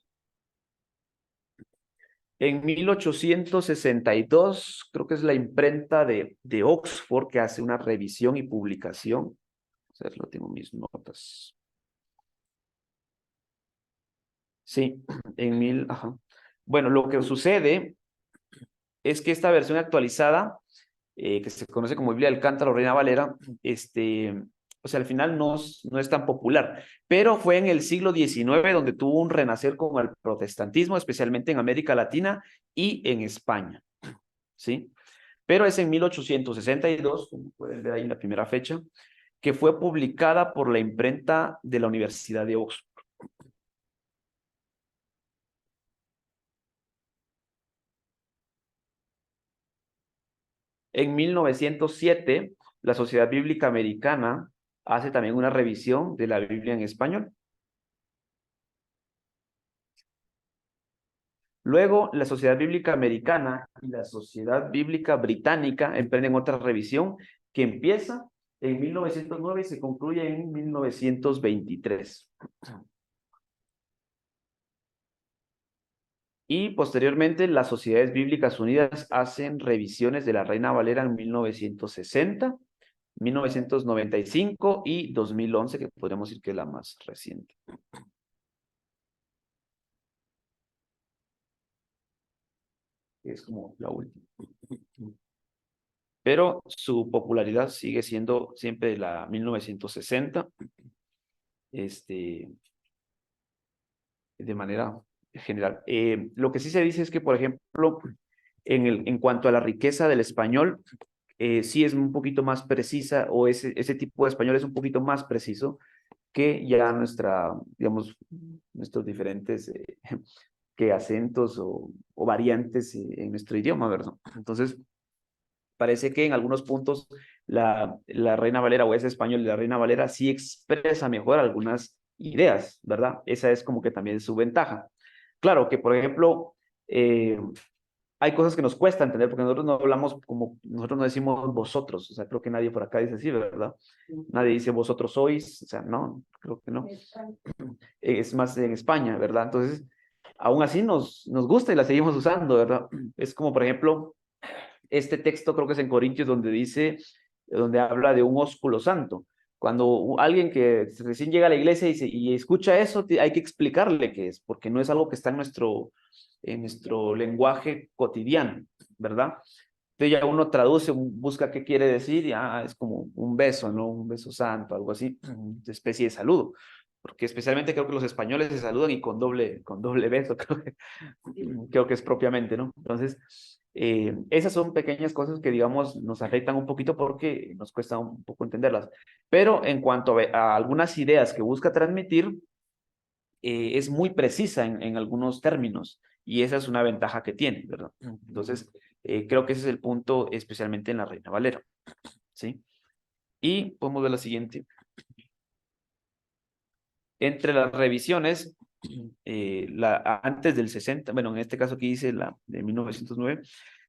En 1862, creo que es la imprenta de Oxford que hace una revisión y publicación. O sea, lo tengo en mis notas. Sí, ajá. Bueno, lo que sucede es que esta versión actualizada, que se conoce como Biblia del Cántaro, Reina Valera, o sea, al final no es tan popular, pero fue en el siglo XIX donde tuvo un renacer con el protestantismo, especialmente en América Latina y en España, ¿sí? Pero es en 1862, como pueden ver ahí en la primera fecha, que fue publicada por la imprenta de la Universidad de Oxford. En 1907, la Sociedad Bíblica Americana hace también una revisión de la Biblia en español. Luego, la Sociedad Bíblica Americana y la Sociedad Bíblica Británica emprenden otra revisión que empieza en 1909 y se concluye en 1923. Y posteriormente, las Sociedades Bíblicas Unidas hacen revisiones de la Reina Valera en 1960, 1995 y 2011, que podríamos decir que es la más reciente. Es como la última. Pero su popularidad sigue siendo siempre la 1960, de manera general. Lo que sí se dice es que, por ejemplo, en cuanto a la riqueza del español, sí es un poquito más precisa, o ese tipo de español es un poquito más preciso que ya digamos, nuestros diferentes que acentos o variantes en nuestro idioma, ¿verdad? Entonces, parece que en algunos puntos la Reina Valera o ese español de la Reina Valera sí expresa mejor algunas ideas, ¿verdad? Esa es como que también es su ventaja. Claro que, por ejemplo, hay cosas que nos cuesta entender porque nosotros no hablamos como, nosotros no decimos vosotros, o sea, creo que nadie por acá dice así, ¿verdad? Nadie dice vosotros sois, o sea, no, creo que no. Es más en España, ¿verdad? Entonces, aún así nos gusta y la seguimos usando, ¿verdad? Es como, por ejemplo, este texto creo que es en Corintios donde habla de un ósculo santo. Cuando alguien que recién llega a la iglesia y escucha eso, hay que explicarle qué es, porque no es algo que está en nuestro lenguaje cotidiano, ¿verdad? Entonces ya uno traduce, busca qué quiere decir y es como un beso, ¿no? Un beso santo, algo así, una especie de saludo. Porque especialmente creo que los españoles se saludan y con doble beso, creo que es propiamente, ¿no? Entonces, esas son pequeñas cosas que, digamos, nos afectan un poquito porque nos cuesta un poco entenderlas. Pero en cuanto a algunas ideas que busca transmitir, es muy precisa en algunos términos y esa es una ventaja que tiene, ¿verdad? Entonces, creo que ese es el punto especialmente en la Reina Valera, ¿sí? Y podemos ver la siguiente. Entre las revisiones, antes del 60, bueno, en este caso aquí dice la de 1909,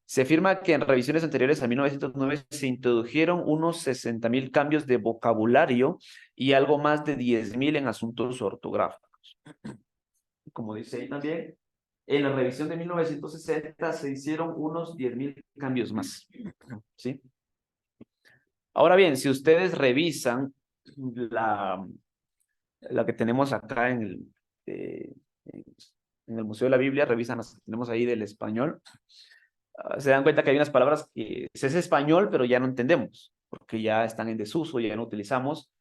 se afirma que en revisiones anteriores a 1909 se introdujeron unos 60,000 cambios de vocabulario y algo más de 10,000 en asuntos ortográficos. Como dice ahí también, en la revisión de 1960 se hicieron unos 10,000 cambios más, ¿sí? Ahora bien, si ustedes revisan la que tenemos acá eh, en el Museo de la Biblia, revisan las que tenemos ahí del español, se dan cuenta que hay unas palabras que es español, pero ya no entendemos, porque ya están en desuso, ya no utilizamos,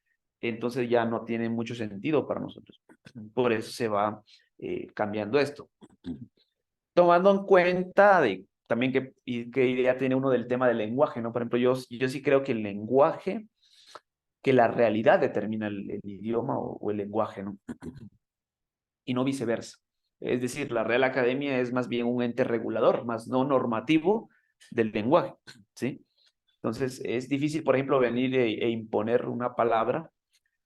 entonces ya no tiene mucho sentido para nosotros. Por eso se va cambiando esto. Tomando en cuenta también qué idea tiene uno del tema del lenguaje, ¿no? Por ejemplo, yo sí creo que el lenguaje, que la realidad determina el idioma o el lenguaje, ¿no? Y no viceversa. Es decir, la Real Academia es más bien un ente regulador, más no normativo del lenguaje, ¿sí? Entonces, es difícil, por ejemplo, venir e imponer una palabra.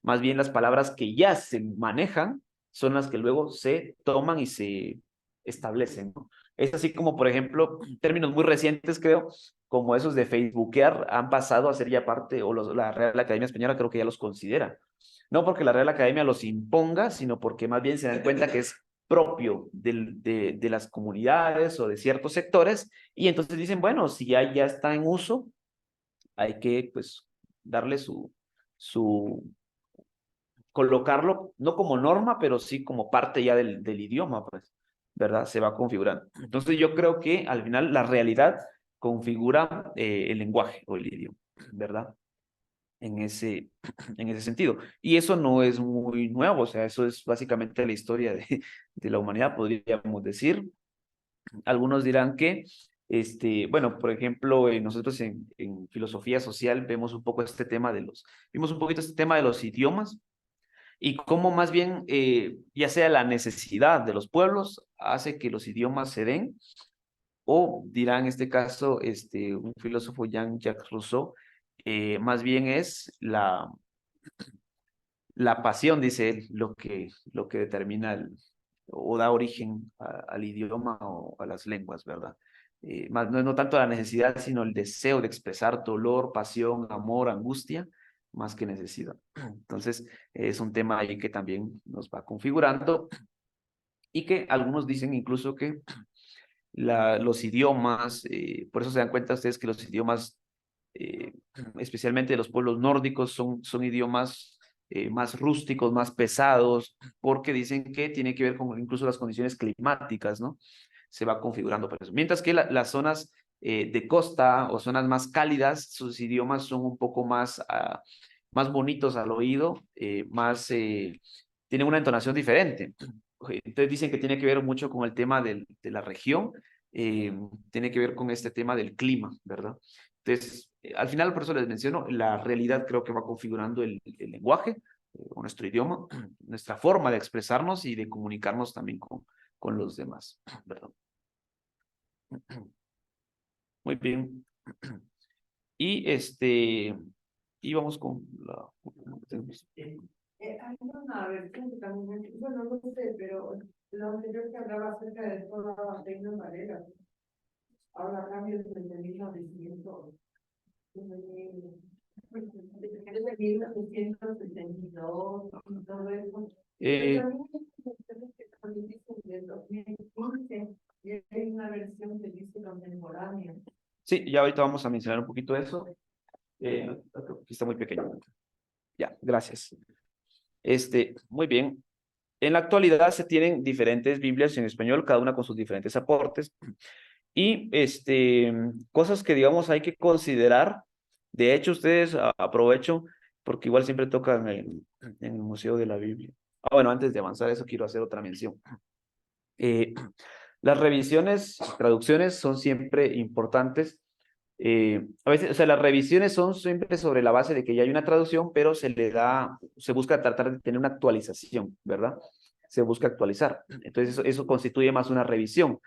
Más bien las palabras que ya se manejan son las que luego se toman y se establecen, ¿no? Es así como, por ejemplo, términos muy recientes, creo, como esos de facebookear, han pasado a ser ya parte, o la Real Academia Española creo que ya los considera. No porque la Real Academia los imponga, sino porque más bien se dan cuenta que es propio de las comunidades o de ciertos sectores, y entonces dicen, bueno, si ya está en uso, hay que, pues, darle colocarlo, no como norma, pero sí como parte ya del idioma, pues. ¿verdad? Se va configurando. Entonces yo creo que al final la realidad configura el lenguaje o el idioma, ¿verdad? En ese, en ese sentido. Y eso no es muy nuevo, o sea, eso es básicamente la historia de la humanidad, podríamos decir. Algunos dirán que, bueno, por ejemplo, nosotros en filosofía social vemos un poco este tema vimos un poquito este tema de los idiomas y cómo más bien, ya sea la necesidad de los pueblos hace que los idiomas se den, o dirá en este caso, un filósofo Jean-Jacques Rousseau, más bien es la pasión, dice él, lo que determina o da origen al idioma o a las lenguas, ¿verdad? Más, no tanto la necesidad, sino el deseo de expresar dolor, pasión, amor, angustia, más que necesidad. Entonces, es un tema ahí que también nos va configurando y que algunos dicen incluso que los idiomas, por eso se dan cuenta ustedes que los idiomas eh, especialmente de los pueblos nórdicos, son idiomas más rústicos, más pesados, porque dicen que tiene que ver con incluso las condiciones climáticas, ¿no? Se va configurando por eso. Mientras que las zonas de costa o zonas más cálidas, sus idiomas son un poco más, más bonitos al oído, tienen una entonación diferente. Entonces dicen que tiene que ver mucho con el tema de la región, tiene que ver con este tema del clima, ¿verdad? Entonces, al final, por eso les menciono, la realidad creo que va configurando el lenguaje, o nuestro idioma, nuestra forma de expresarnos y de comunicarnos también con los demás, ¿verdad? Muy bien. Y y vamos con la última que tenemos. Hay una versión que también, bueno, no sé, pero lo anterior que hablaba acerca de toda la Reina Valera, ahora cambio desde 1900, desde 1962, y todo eso. Pero Eh, también que también dicen del 2015, y hay una versión que dice contemporánea. sí, ya ahorita vamos a mencionar un poquito de eso. Aquí está muy pequeño. Ya, gracias. Muy bien. En la actualidad se tienen diferentes Biblias en español, cada una con sus diferentes aportes. Y cosas que, digamos, hay que considerar. De hecho, ustedes aprovecho, porque igual siempre tocan en el Museo de la Biblia. Bueno, antes de avanzar eso, quiero hacer otra mención. Eh, las revisiones, traducciones son siempre importantes. A veces, o sea, las revisiones son siempre sobre la base de que ya hay una traducción, pero se busca tratar de tener una actualización, ¿verdad? Se busca actualizar. Entonces, eso constituye más una revisión.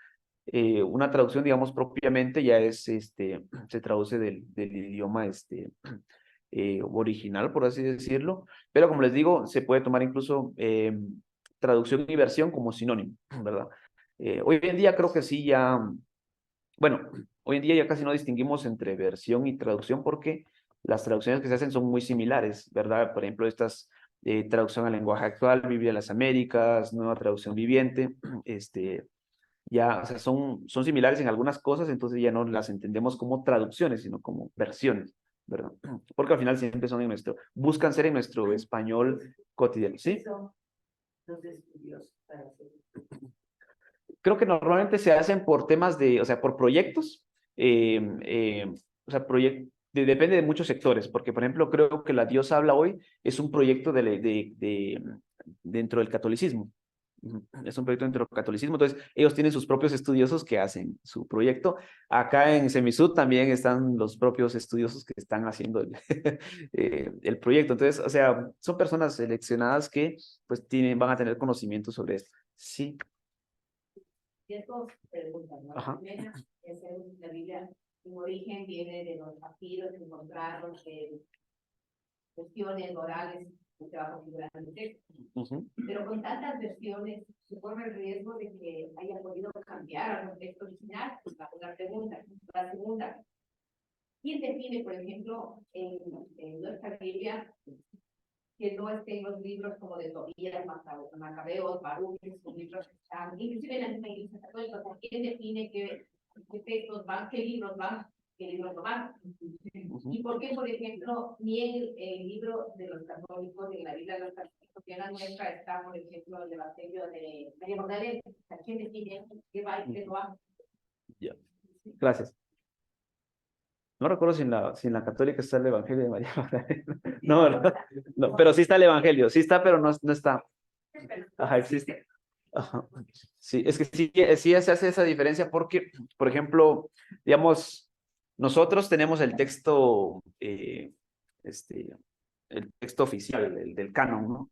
Una traducción, digamos, propiamente ya se traduce del idioma original, por así decirlo, pero como les digo, se puede tomar incluso traducción y versión como sinónimo, ¿verdad? Hoy en día creo que sí ya, bueno, hoy en día ya casi no distinguimos entre versión y traducción porque las traducciones que se hacen son muy similares, ¿verdad? Por ejemplo, estas traducción al lenguaje actual, Biblia de las Américas, nueva traducción viviente, ya, o sea, son similares en algunas cosas, entonces ya no las entendemos como traducciones, sino como versiones, ¿verdad? Porque al final siempre son buscan ser en nuestro español cotidiano, ¿sí? Los estudios para hacer. Creo que normalmente se hacen por temas o sea, por proyectos, o sea, depende de muchos sectores, porque por ejemplo, creo que La Dios habla hoy es un proyecto dentro del catolicismo. Es un proyecto dentro del catolicismo, entonces ellos tienen sus propios estudiosos que hacen su proyecto. Acá en Semisud también están los propios estudiosos que están haciendo el proyecto. Entonces, o sea, son personas seleccionadas que pues van a tener conocimiento sobre esto. Sí. Y dos preguntas, ¿no? Ajá. La primera es en la Biblia, su origen viene de los papiros encontrados, de cuestiones orales que se va configurando el texto. Pero con tantas versiones, se corre el riesgo de que haya podido cambiar al texto original. La pregunta. La segunda, ¿quién define, por ejemplo, en nuestra Biblia, que no estén los libros como de Tobías, Macabeos, Baruch, esos libros están, inclusive en la misma Iglesia Católica, ¿quién define qué textos van, qué libros van que el libro romano. ¿Y por qué, por ejemplo, ni en el libro de los católicos, en la Biblia de los católicos, que una nuestra está, por ejemplo, el Evangelio de María Magdalena? ¿Quién define qué va y qué no va? Ya. Gracias. No recuerdo si en la católica está el Evangelio de María Magdalena. No, ¿verdad? No, pero sí está el Evangelio, sí está, pero no está. Ajá, existe. Ajá. Sí, es que sí se hace esa diferencia porque, por ejemplo, digamos, nosotros tenemos el texto, el texto oficial, el del canon, ¿no?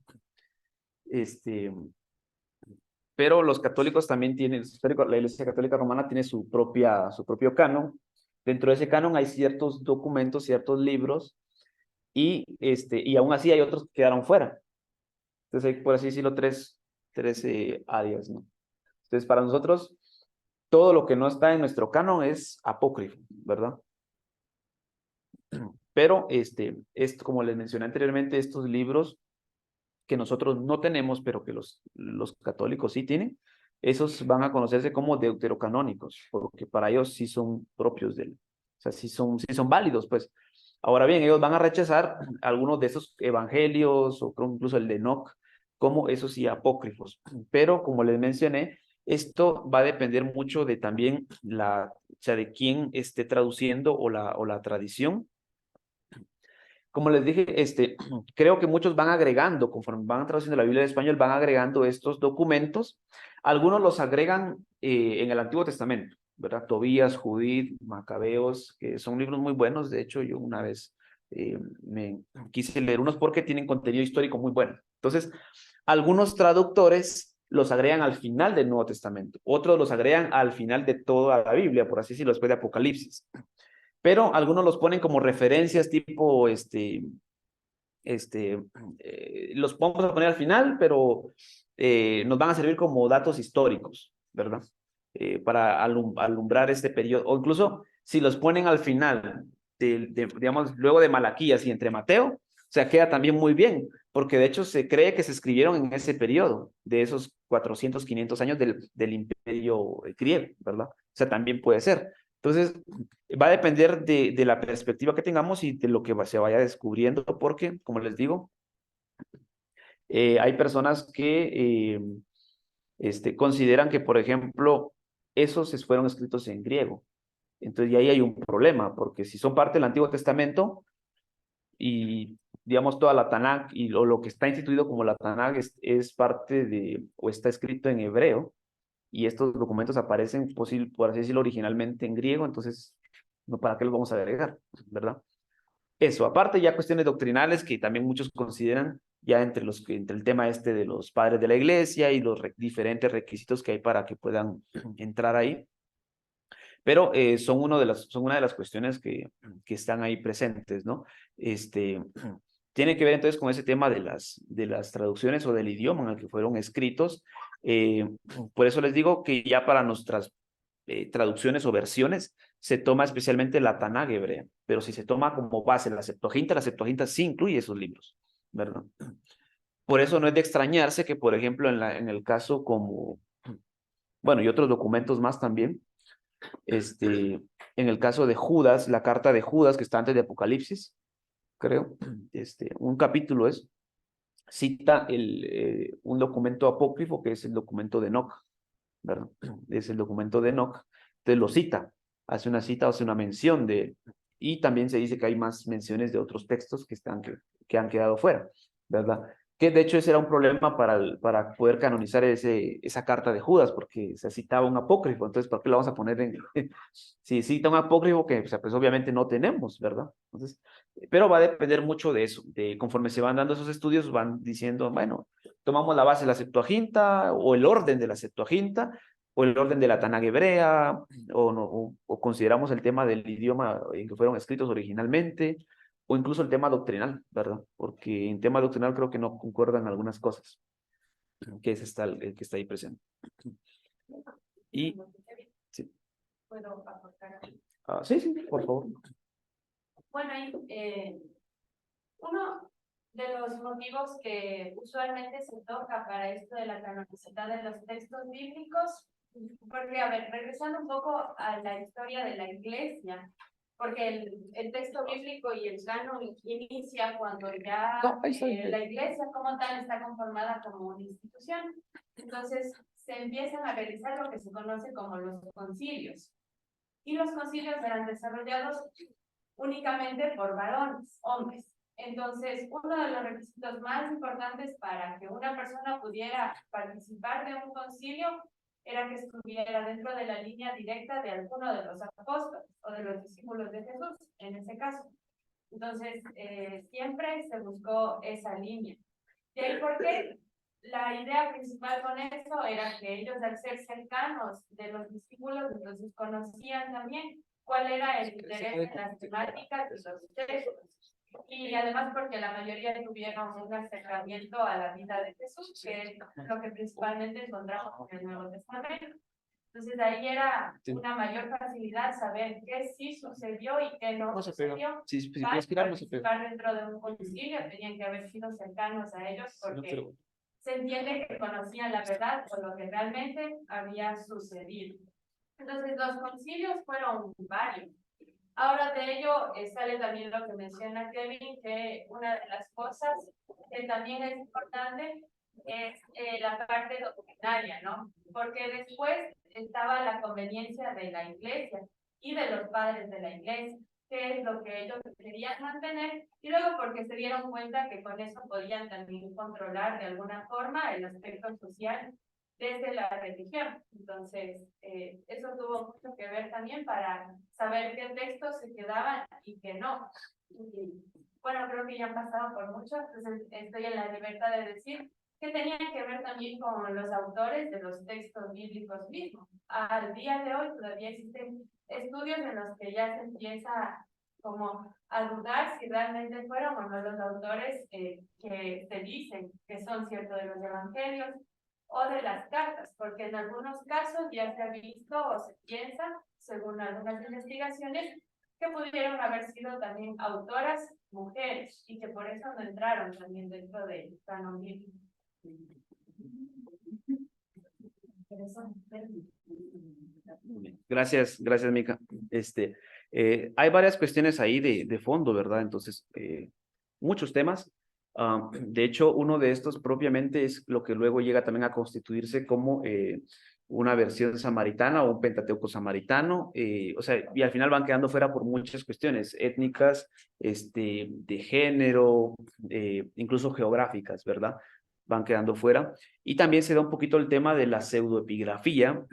Pero los católicos también tienen, la Iglesia Católica Romana tiene su propio canon. Dentro de ese canon hay ciertos documentos, ciertos libros, y aún así hay otros que quedaron fuera. Entonces hay, por así decirlo, tres áreas, ¿no? Entonces, para nosotros, todo lo que no está en nuestro canon es apócrifo, ¿verdad? Pero, esto, como les mencioné anteriormente, estos libros que nosotros no tenemos, pero que los católicos sí tienen, esos van a conocerse como deuterocanónicos, porque para ellos sí son propios o sea, sí son válidos, pues. Ahora bien, ellos van a rechazar algunos de esos evangelios, o creo incluso el de Enoch, como esos sí apócrifos. Pero, como les mencioné, esto va a depender mucho de también o sea, de quién esté traduciendo o la tradición. Como les dije, creo que muchos van agregando, conforme van traduciendo la Biblia de español, van agregando estos documentos. Algunos los agregan en el Antiguo Testamento, ¿verdad? Tobías, Judith, Macabeos, que son libros muy buenos. De hecho, yo una vez me quise leer unos porque tienen contenido histórico muy bueno. Entonces, algunos traductores los agregan al final del Nuevo Testamento, otros los agregan al final de toda la Biblia, por así decirlo, después de Apocalipsis. Pero algunos los ponen como referencias tipo, los vamos a poner al final, pero nos van a servir como datos históricos, ¿verdad? Para alumbrar este periodo, o incluso si los ponen al final, digamos, luego de Malaquías y entre Mateo, o sea, queda también muy bien, porque de hecho se cree que se escribieron en ese periodo, de esos 400, 500 años del imperio griego, ¿verdad? O sea, también puede ser. Entonces, va a depender de la perspectiva que tengamos y de lo que se vaya descubriendo, porque, como les digo, hay personas que consideran que, por ejemplo, esos se fueron escritos en griego. Entonces, y ahí hay un problema, porque si son parte del Antiguo Testamento y, digamos, toda la Tanakh y lo que está instituido como la Tanakh es parte o está escrito en hebreo, y estos documentos aparecen, por así decirlo, originalmente en griego, entonces, no, ¿para qué los vamos a agregar? ¿Verdad? Eso, aparte ya cuestiones doctrinales que también muchos consideran ya entre el tema de los padres de la iglesia y los diferentes requisitos que hay para que puedan entrar ahí. Pero son una de las cuestiones que están ahí presentes, ¿no? Tiene que ver entonces con ese tema de las traducciones o del idioma en el que fueron escritos. Eh, por eso les digo que ya para nuestras traducciones o versiones se toma especialmente la Tanakh hebrea, pero si se toma como base la Septuaginta sí incluye esos libros, ¿verdad? Por eso no es de extrañarse que, por ejemplo, en el caso como, bueno, y otros documentos más también, en el caso de Judas, la carta de Judas que está antes de Apocalipsis, creo, un capítulo cita un documento apócrifo que es el documento de Enoch, ¿verdad? Es el documento de Enoch, entonces lo cita, hace una mención y también se dice que hay más menciones de otros textos que han quedado fuera, ¿verdad? Que de hecho ese era un problema para poder canonizar esa carta de Judas, porque se citaba un apócrifo, entonces ¿por qué lo vamos a poner si cita un apócrifo que, o sea, pues obviamente no tenemos, ¿verdad? Entonces, pero va a depender mucho de eso, conforme se van dando esos estudios, van diciendo, bueno, tomamos la base de la Septuaginta o el orden de la Septuaginta o el orden de la Tanakh hebrea o consideramos el tema del idioma en que fueron escritos originalmente o incluso el tema doctrinal, ¿verdad? Porque en tema doctrinal creo que no concuerdan algunas cosas, que es el que está ahí presente. Y sí. ¿Puedo aportar? Sí, por favor. Bueno, uno de los motivos que usualmente se toca para esto de la canonicidad de los textos bíblicos, porque, a ver, regresando un poco a la historia de la iglesia, porque el texto bíblico y el canon inicia cuando ya No, ahí está. la iglesia como tal está conformada como una institución. Entonces se empiezan a realizar lo que se conoce como los concilios. Y los concilios eran desarrollados únicamente por varones, hombres. Entonces, uno de los requisitos más importantes para que una persona pudiera participar de un concilio era que estuviera dentro de la línea directa de alguno de los apóstoles o de los discípulos de Jesús, en ese caso. Entonces, siempre se buscó esa línea. ¿Y ahí por qué? La idea principal con eso era que ellos, al ser cercanos de los discípulos, entonces conocían también cuál era el interés en las temáticas de los textos. Y además porque la mayoría tuvieron un acercamiento a la vida de Jesús, que es lo que principalmente encontramos en el Nuevo Testamento. Entonces ahí era una mayor facilidad saber qué sí sucedió y qué no sucedió. Si Para puedes girar, no se pega. participar dentro de un concilio tenían que haber sido cercanos a ellos porque se entiende que conocían la verdad o lo que realmente había sucedido. Entonces los concilios fueron varios. Ahora de ello sale también lo que menciona Kevin, que una de las cosas que también es importante es la parte doctrinaria, ¿no? Porque después estaba la conveniencia de la iglesia y de los padres de la iglesia, que es lo que ellos querían mantener, y luego porque se dieron cuenta que con eso podían también controlar de alguna forma el aspecto social desde la religión. Entonces, eso tuvo mucho que ver también para saber qué textos se quedaban y qué no. Y, bueno, creo que ya han pasado por mucho, entonces estoy en la libertad de decir que tenía que ver también con los autores de los textos bíblicos mismos. Al día de hoy todavía existen estudios en los que ya se empieza como a dudar si realmente fueron o no los autores que se dicen que son ciertos de los evangelios o de las cartas, porque en algunos casos ya se ha visto o se piensa, según algunas investigaciones, que pudieron haber sido también autoras mujeres y que por eso no entraron también dentro del canon bíblico. Gracias, gracias, Mica. Hay varias cuestiones ahí de fondo, ¿verdad? Entonces, muchos temas. De hecho, uno de estos propiamente es lo que luego llega también a constituirse como una versión samaritana o un pentateuco samaritano, o sea, y al final van quedando fuera por muchas cuestiones étnicas, de género, incluso geográficas, ¿verdad? Van quedando fuera. Y también se da un poquito el tema de la pseudoepigrafía,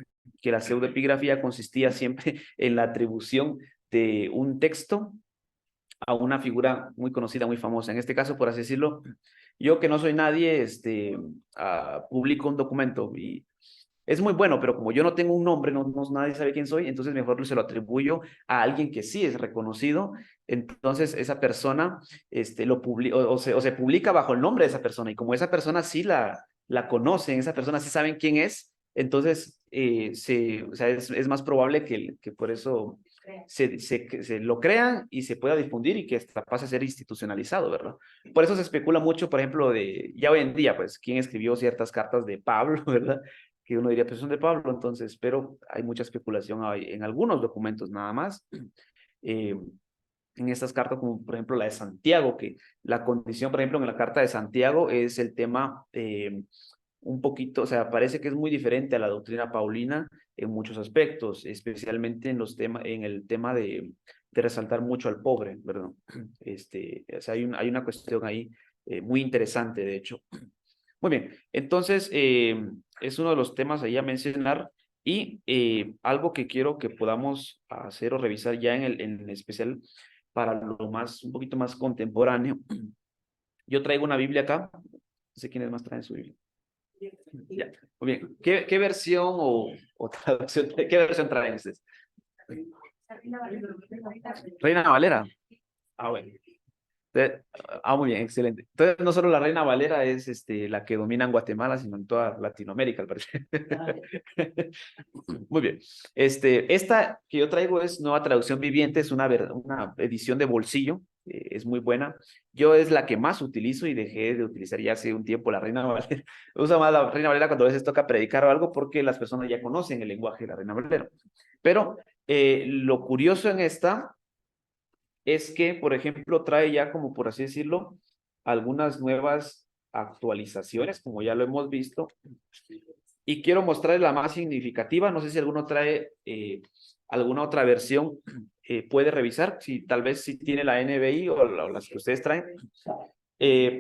que la pseudoepigrafía consistía siempre en la atribución de un texto a una figura muy conocida, muy famosa. En este caso, por así decirlo, yo que no soy nadie, publico un documento y es muy bueno, pero como yo no tengo un nombre, nadie sabe quién soy, entonces mejor se lo atribuyo a alguien que sí es reconocido. Entonces esa persona lo publica o se publica bajo el nombre de esa persona, y como esa persona sí la conocen, esa persona sí saben quién es, entonces o sea, es más probable que por eso se lo crean y se pueda difundir y que hasta pase a ser institucionalizado, ¿verdad? Por eso se especula mucho, por ejemplo, ya hoy en día, pues, quién escribió ciertas cartas de Pablo, ¿verdad? Que uno diría, pues son de Pablo, entonces, pero hay mucha especulación en algunos documentos nada más. En estas cartas, como por ejemplo la de Santiago, que la condición, por ejemplo, en la carta de Santiago es el tema un poquito, o sea, parece que es muy diferente a la doctrina paulina en muchos aspectos, especialmente en el tema de resaltar mucho al pobre, ¿verdad? O sea, hay una cuestión ahí muy interesante, de hecho. Muy bien, entonces es uno de los temas ahí a mencionar, y algo que quiero que podamos hacer o revisar ya en especial para un poquito más contemporáneo. Yo traigo una Biblia acá, no sé quiénes más traen su Biblia. Ya, muy bien. ¿Qué versión o traducción, qué versión traen ustedes? Reina Valera. Ah, bueno. Muy bien, excelente. Entonces, no solo la Reina Valera es la que domina en Guatemala, sino en toda Latinoamérica, al parecer. Muy bien. Esta que yo traigo es Nueva Traducción Viviente, es una edición de bolsillo, es muy buena. Yo es la que más utilizo y dejé de utilizar ya hace un tiempo la Reina Valera. Uso más la Reina Valera cuando a veces toca predicar o algo, porque las personas ya conocen el lenguaje de la Reina Valera. Pero lo curioso en esta es que, por ejemplo, trae ya como por así decirlo, algunas nuevas actualizaciones, como ya lo hemos visto. Y quiero mostrarles la más significativa. No sé si alguno trae alguna otra versión, puede revisar, si tal vez si tiene la NBI o las que ustedes traen.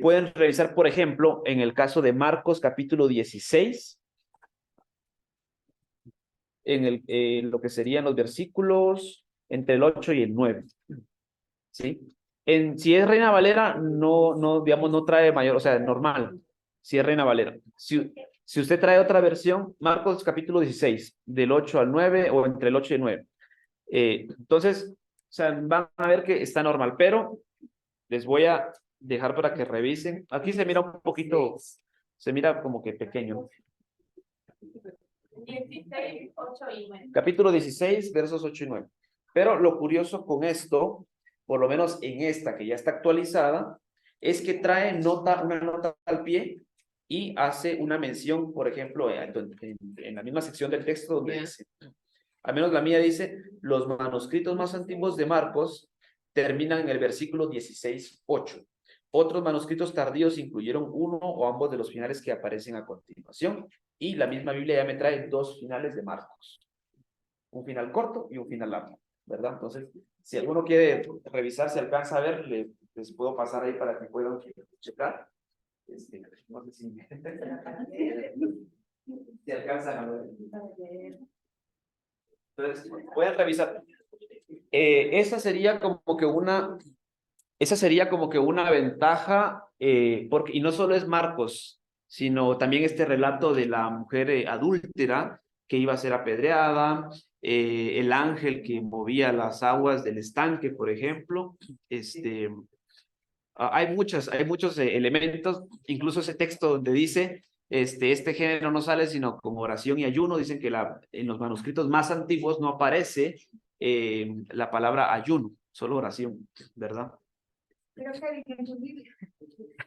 Pueden revisar, por ejemplo, en el caso de Marcos capítulo 16, en lo que serían los versículos entre el 8 y el 9. ¿Sí? Si es Reina Valera, digamos, no trae mayor, o sea, normal, si es Reina Valera. Si usted trae otra versión, Marcos capítulo 16, del 8 al 9 o entre el 8 y el 9. Entonces, o sea, van a ver que está normal, pero les voy a dejar para que revisen. Aquí se mira un poquito, se mira como que pequeño. 16, 8 y 9. Capítulo 16, versos 8 y 9. Pero lo curioso con esto, por lo menos en esta que ya está actualizada, es que trae una nota al pie y hace una mención, por ejemplo, en la misma sección del texto donde dice, al menos la mía dice, los manuscritos más antiguos de Marcos terminan en el versículo 16:8. Otros manuscritos tardíos incluyeron uno o ambos de los finales que aparecen a continuación. Y la misma Biblia ya me trae dos finales de Marcos. Un final corto y un final largo, ¿verdad? Entonces, si alguno quiere revisar, si alcanza a ver, les puedo pasar ahí para que puedan checar. No sé si alcanzan a ver. Entonces, pueden revisar. Esa sería como que una ventaja, y no solo es Marcos, sino también este relato de la mujer adúltera que iba a ser apedreada, el ángel que movía las aguas del estanque, por ejemplo. Hay muchos elementos, incluso ese texto donde dice, este género no sale sino con oración y ayuno. Dicen que en los manuscritos más antiguos no aparece la palabra ayuno, solo oración, ¿verdad? Pero que en tu Biblia,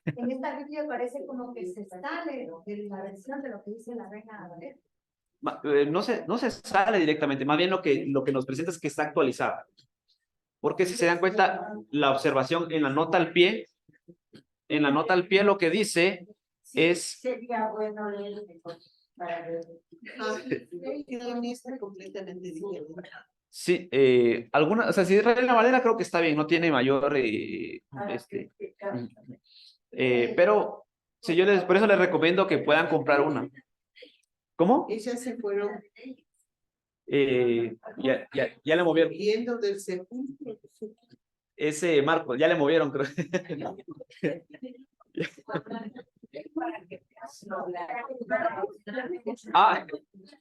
en esta Biblia parece como que se sale de la versión de lo que dice la Reina Valera. No se sale directamente, más bien lo que nos presenta es que está actualizada. Porque si se dan cuenta, la observación en la nota al pie lo que dice es... Sería bueno leer para ver. Completamente diferente. Sí, o sea, si es Reina Valera creo que está bien, no tiene mayor, pero si por eso les recomiendo que puedan comprar una. ¿Cómo? Ellas se fueron Ya le movieron. viendo del sepulcro. Ese Marcos, ya le movieron, creo.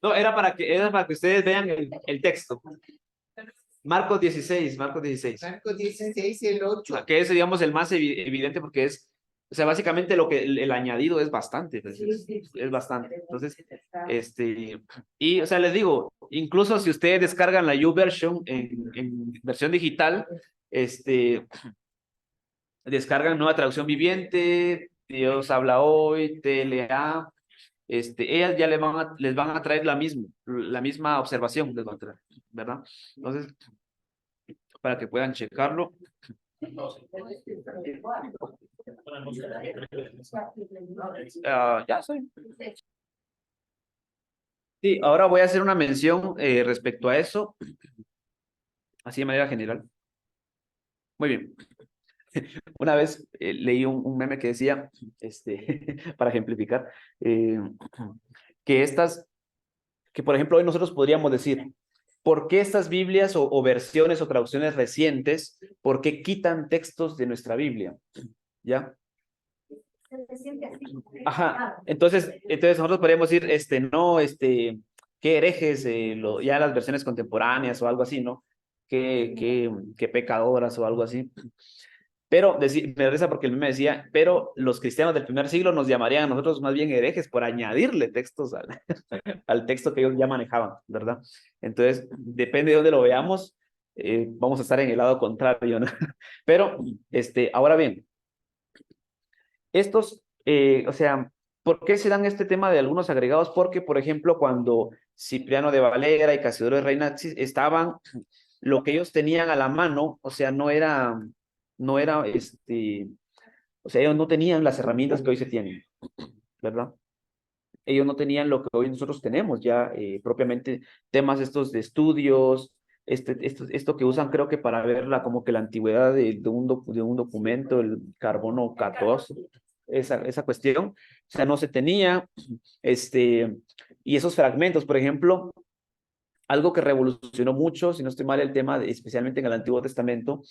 No, era para que ustedes vean el texto. Marcos 16. Marcos 16, el 8. Que es, digamos, el más evidente porque es, o sea, básicamente el añadido es bastante. Es bastante. Entonces, y, o sea, les digo, incluso si ustedes descargan la YouVersion en versión digital, descargan Nueva Traducción Viviente, Dios habla hoy, TLA, ellas ya les van a traer la misma observación, les van a traer, ¿verdad? Entonces, para que puedan checarlo. Ya soy. Sí, ahora voy a hacer una mención respecto a eso, así de manera general. Muy bien. Una vez leí un meme que decía, para ejemplificar, que por ejemplo hoy nosotros podríamos decir, ¿por qué estas Biblias o versiones o traducciones recientes, por qué quitan textos de nuestra Biblia? ¿Ya? Se siente así. Ajá, entonces nosotros podríamos decir, qué herejes, ya las versiones contemporáneas o algo así, ¿no? Qué pecadoras o algo así. Pero me reza porque el meme decía, pero los cristianos del primer siglo nos llamarían a nosotros más bien herejes por añadirle textos al texto que ellos ya manejaban, ¿verdad? Entonces, depende de dónde lo veamos, vamos a estar en el lado contrario, ¿no? Pero, ahora bien, o sea, ¿por qué se dan este tema de algunos agregados? Porque, por ejemplo, cuando Cipriano de Valera y Casidoro de Reina estaban, lo que ellos tenían a la mano, o sea, no era, o sea, ellos no tenían las herramientas que hoy se tienen, ¿verdad? Ellos no tenían lo que hoy nosotros tenemos ya propiamente, temas estos de estudios, esto que usan creo que para ver como que la antigüedad de un documento, el carbono 14, esa cuestión, o sea, no se tenía, y esos fragmentos, por ejemplo, algo que revolucionó mucho, si no estoy mal, el tema, especialmente en el Antiguo Testamento,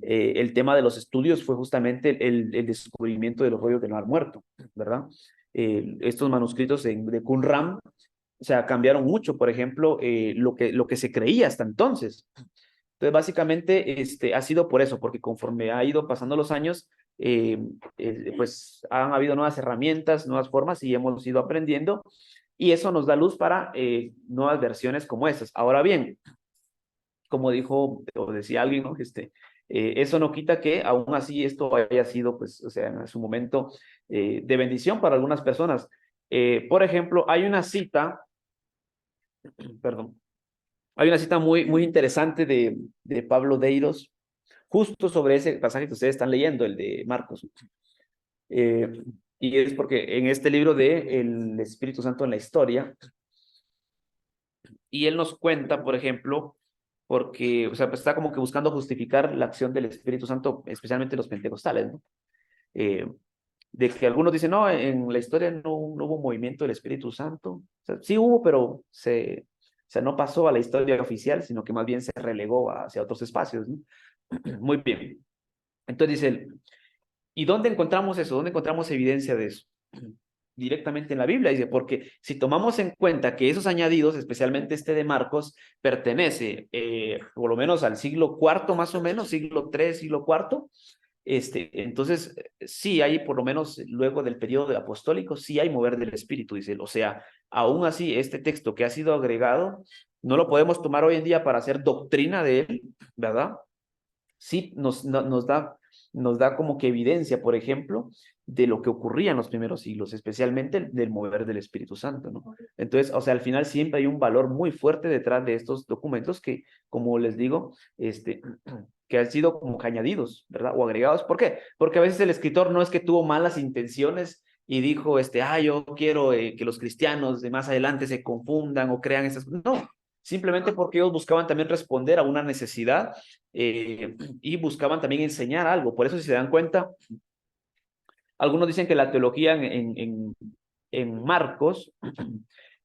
el tema de los estudios fue justamente el descubrimiento de los rollos del Mar Muerto, ¿verdad? Estos manuscritos de Qumran, o sea, cambiaron mucho, por ejemplo, lo que se creía hasta entonces. Entonces, básicamente, ha sido por eso, porque conforme ha ido pasando los años, pues han habido nuevas herramientas, nuevas formas y hemos ido aprendiendo y eso nos da luz para nuevas versiones como estas. Ahora bien, como dijo o decía alguien, ¿no? Eso no quita que aún así esto haya sido, pues, o sea, en su momento de bendición para algunas personas. Por ejemplo, hay una cita, perdón, hay una cita muy interesante de Pablo Deiros, justo sobre ese pasaje que ustedes están leyendo, el de Marcos. Y es porque en este libro de El Espíritu Santo en la historia, y él nos cuenta, por ejemplo, porque, o sea, pues está como que buscando justificar la acción del Espíritu Santo, especialmente los pentecostales, ¿no? De que algunos dicen, no, en la historia no hubo movimiento del Espíritu Santo. O sea, sí hubo, pero o sea, no pasó a la historia oficial, sino que más bien se relegó hacia otros espacios, ¿no? Muy bien. Entonces dice él, ¿y dónde encontramos eso? ¿Dónde encontramos evidencia de eso? Directamente en la Biblia, dice, porque si tomamos en cuenta que esos añadidos, especialmente este de Marcos, pertenece por lo menos al siglo IV más o menos, siglo III, siglo IV, entonces sí hay por lo menos luego del periodo apostólico, sí hay mover del Espíritu, dice él. O sea, aún así este texto que ha sido agregado, no lo podemos tomar hoy en día para hacer doctrina de él, ¿verdad? Sí nos da como que evidencia, por ejemplo, de lo que ocurría en los primeros siglos, especialmente del mover del Espíritu Santo, ¿no? Entonces, o sea, al final siempre hay un valor muy fuerte detrás de estos documentos que, como les digo, que han sido como que añadidos, ¿verdad? O agregados. ¿Por qué? Porque a veces el escritor no es que tuvo malas intenciones y dijo, yo quiero que los cristianos de más adelante se confundan o crean esas... No, simplemente porque ellos buscaban también responder a una necesidad y buscaban también enseñar algo. Por eso, si se dan cuenta, algunos dicen que la teología en Marcos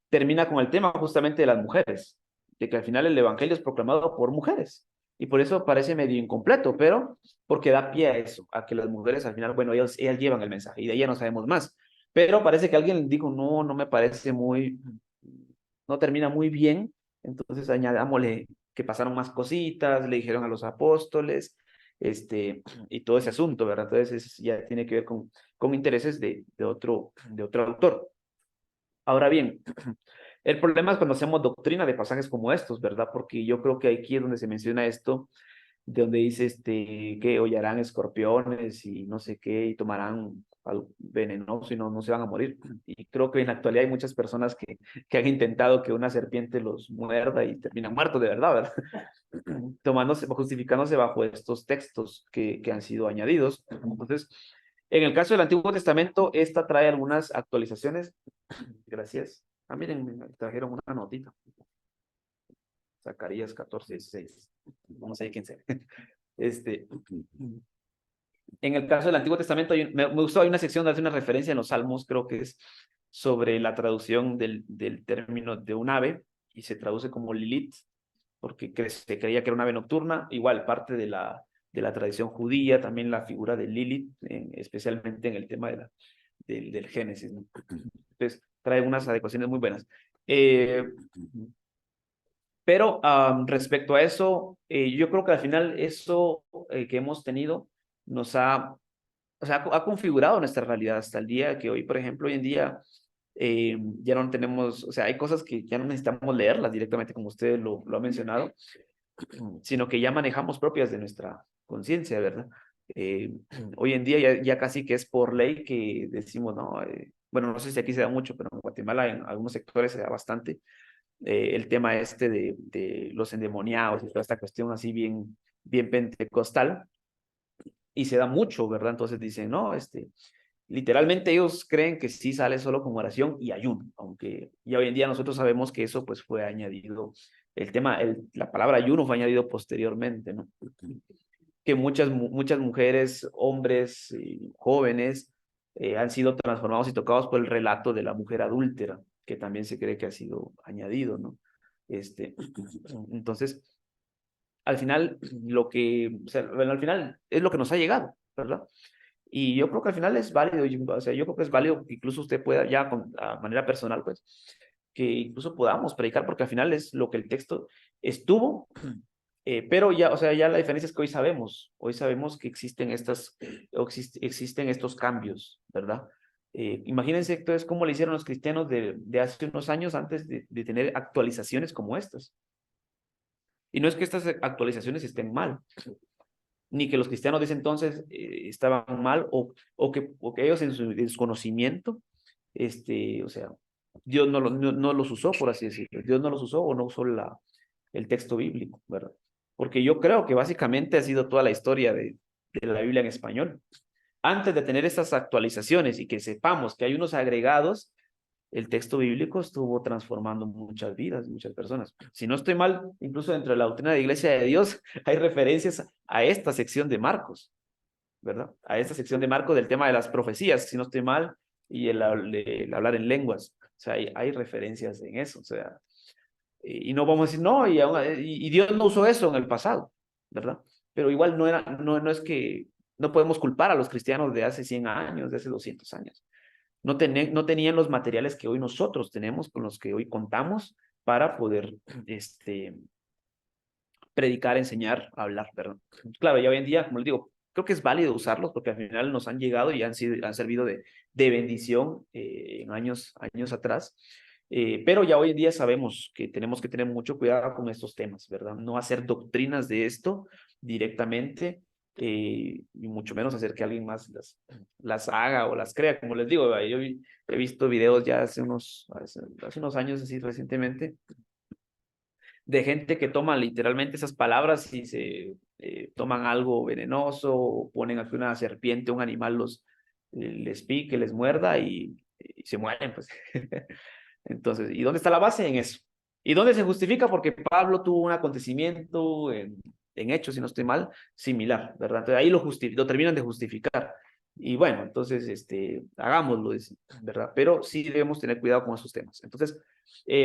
termina con el tema justamente de las mujeres, de que al final el evangelio es proclamado por mujeres. Y por eso parece medio incompleto, pero porque da pie a eso, a que las mujeres al final, bueno, ellas llevan el mensaje y de ella no sabemos más. Pero parece que alguien dijo, no me parece no termina muy bien, entonces añadámosle que pasaron más cositas, le dijeron a los apóstoles, y todo ese asunto, ¿verdad? Entonces ya tiene que ver con intereses de otro autor. Ahora bien, el problema es cuando hacemos doctrina de pasajes como estos, ¿verdad? Porque yo creo que aquí es donde se menciona esto, de donde dice que hollarán escorpiones y no sé qué, y tomarán algo venenoso y no se van a morir. Y creo que en la actualidad hay muchas personas que han intentado que una serpiente los muerda y terminan muertos de verdad, ¿verdad? Justificándose bajo estos textos que han sido añadidos. Entonces, en el caso del Antiguo Testamento, esta trae algunas actualizaciones. Gracias. Ah, miren, me trajeron una notita. Zacarías 14:16. No sé quién sea. En el caso del Antiguo Testamento, me gustó, hay una sección donde hace una referencia en los Salmos, creo que es sobre la traducción del término de un ave, y se traduce como Lilith, porque se creía que era una ave nocturna, igual parte de la tradición judía, también la figura de Lilith, especialmente en el tema del Génesis, ¿no? Entonces, trae unas adecuaciones muy buenas. Pero respecto a eso, yo creo que al final eso que hemos tenido nos ha configurado nuestra realidad hasta el día que hoy, por ejemplo, hoy en día ya no tenemos, o sea, hay cosas que ya no necesitamos leerlas directamente como usted lo ha mencionado, sino que ya manejamos propias de nuestra conciencia, ¿verdad? Hoy en día ya casi que es por ley que decimos, no, bueno, no sé si aquí se da mucho, pero en Guatemala en algunos sectores se da bastante, el tema este de los endemoniados y toda esta cuestión así bien pentecostal, y se da mucho, ¿verdad? Entonces dicen, no, literalmente ellos creen que sí sale solo con oración y ayuno, aunque ya hoy en día nosotros sabemos que eso pues fue añadido, la palabra ayuno fue añadido posteriormente, ¿no? Que muchas mujeres, hombres, jóvenes, han sido transformados y tocados por el relato de la mujer adúltera, que también se cree que ha sido añadido, ¿no? Entonces, al final, bueno, al final es lo que nos ha llegado, ¿verdad? Y yo creo que al final es válido, o sea, yo creo que es válido que incluso usted pueda ya a manera personal, pues, que incluso podamos predicar, porque al final es lo que el texto estuvo, pero ya, o sea, ya la diferencia es que hoy sabemos que existen existen estos cambios, ¿verdad? Imagínense entonces cómo le hicieron los cristianos de hace unos años antes de tener actualizaciones como estas. Y no es que estas actualizaciones estén mal, ni que los cristianos de ese entonces estaban mal, o que ellos en su desconocimiento, o sea, Dios no los usó, por así decirlo. Dios no los usó o no usó el texto bíblico, ¿verdad? Porque yo creo que básicamente ha sido toda la historia de la Biblia en español. Antes de tener estas actualizaciones y que sepamos que hay unos agregados, el texto bíblico estuvo transformando muchas vidas, muchas personas. Si no estoy mal, incluso dentro de la doctrina de la Iglesia de Dios hay referencias a esta sección de Marcos, ¿verdad? A esta sección de Marcos del tema de las profecías, si no estoy mal, y el hablar en lenguas. O sea, hay referencias en eso, o sea, y no vamos a decir, no, y Dios no usó eso en el pasado, ¿verdad? Pero igual no es que, no podemos culpar a los cristianos de hace 100 años, de hace 200 años. No tenían los materiales que hoy nosotros tenemos, con los que hoy contamos, para poder predicar, enseñar, hablar, perdón. Claro, ya hoy en día, como les digo, creo que es válido usarlos porque al final nos han llegado y han servido de bendición en años atrás. Pero ya hoy en día sabemos que tenemos que tener mucho cuidado con estos temas, ¿verdad? No hacer doctrinas de esto directamente, y mucho menos hacer que alguien más las haga o las crea. Como les digo, yo he visto videos ya hace unos años, así recientemente, de gente que toma literalmente esas palabras y se toman algo venenoso, o ponen aquí una serpiente, un animal les pique, les muerda y se mueren, pues. Entonces, ¿y dónde está la base en eso? ¿Y dónde se justifica? Porque Pablo tuvo un acontecimiento en Hechos, si no estoy mal, similar, ¿verdad? Entonces ahí lo terminan de justificar. Y bueno, entonces, hagámoslo, ¿verdad? Pero sí debemos tener cuidado con esos temas. Entonces,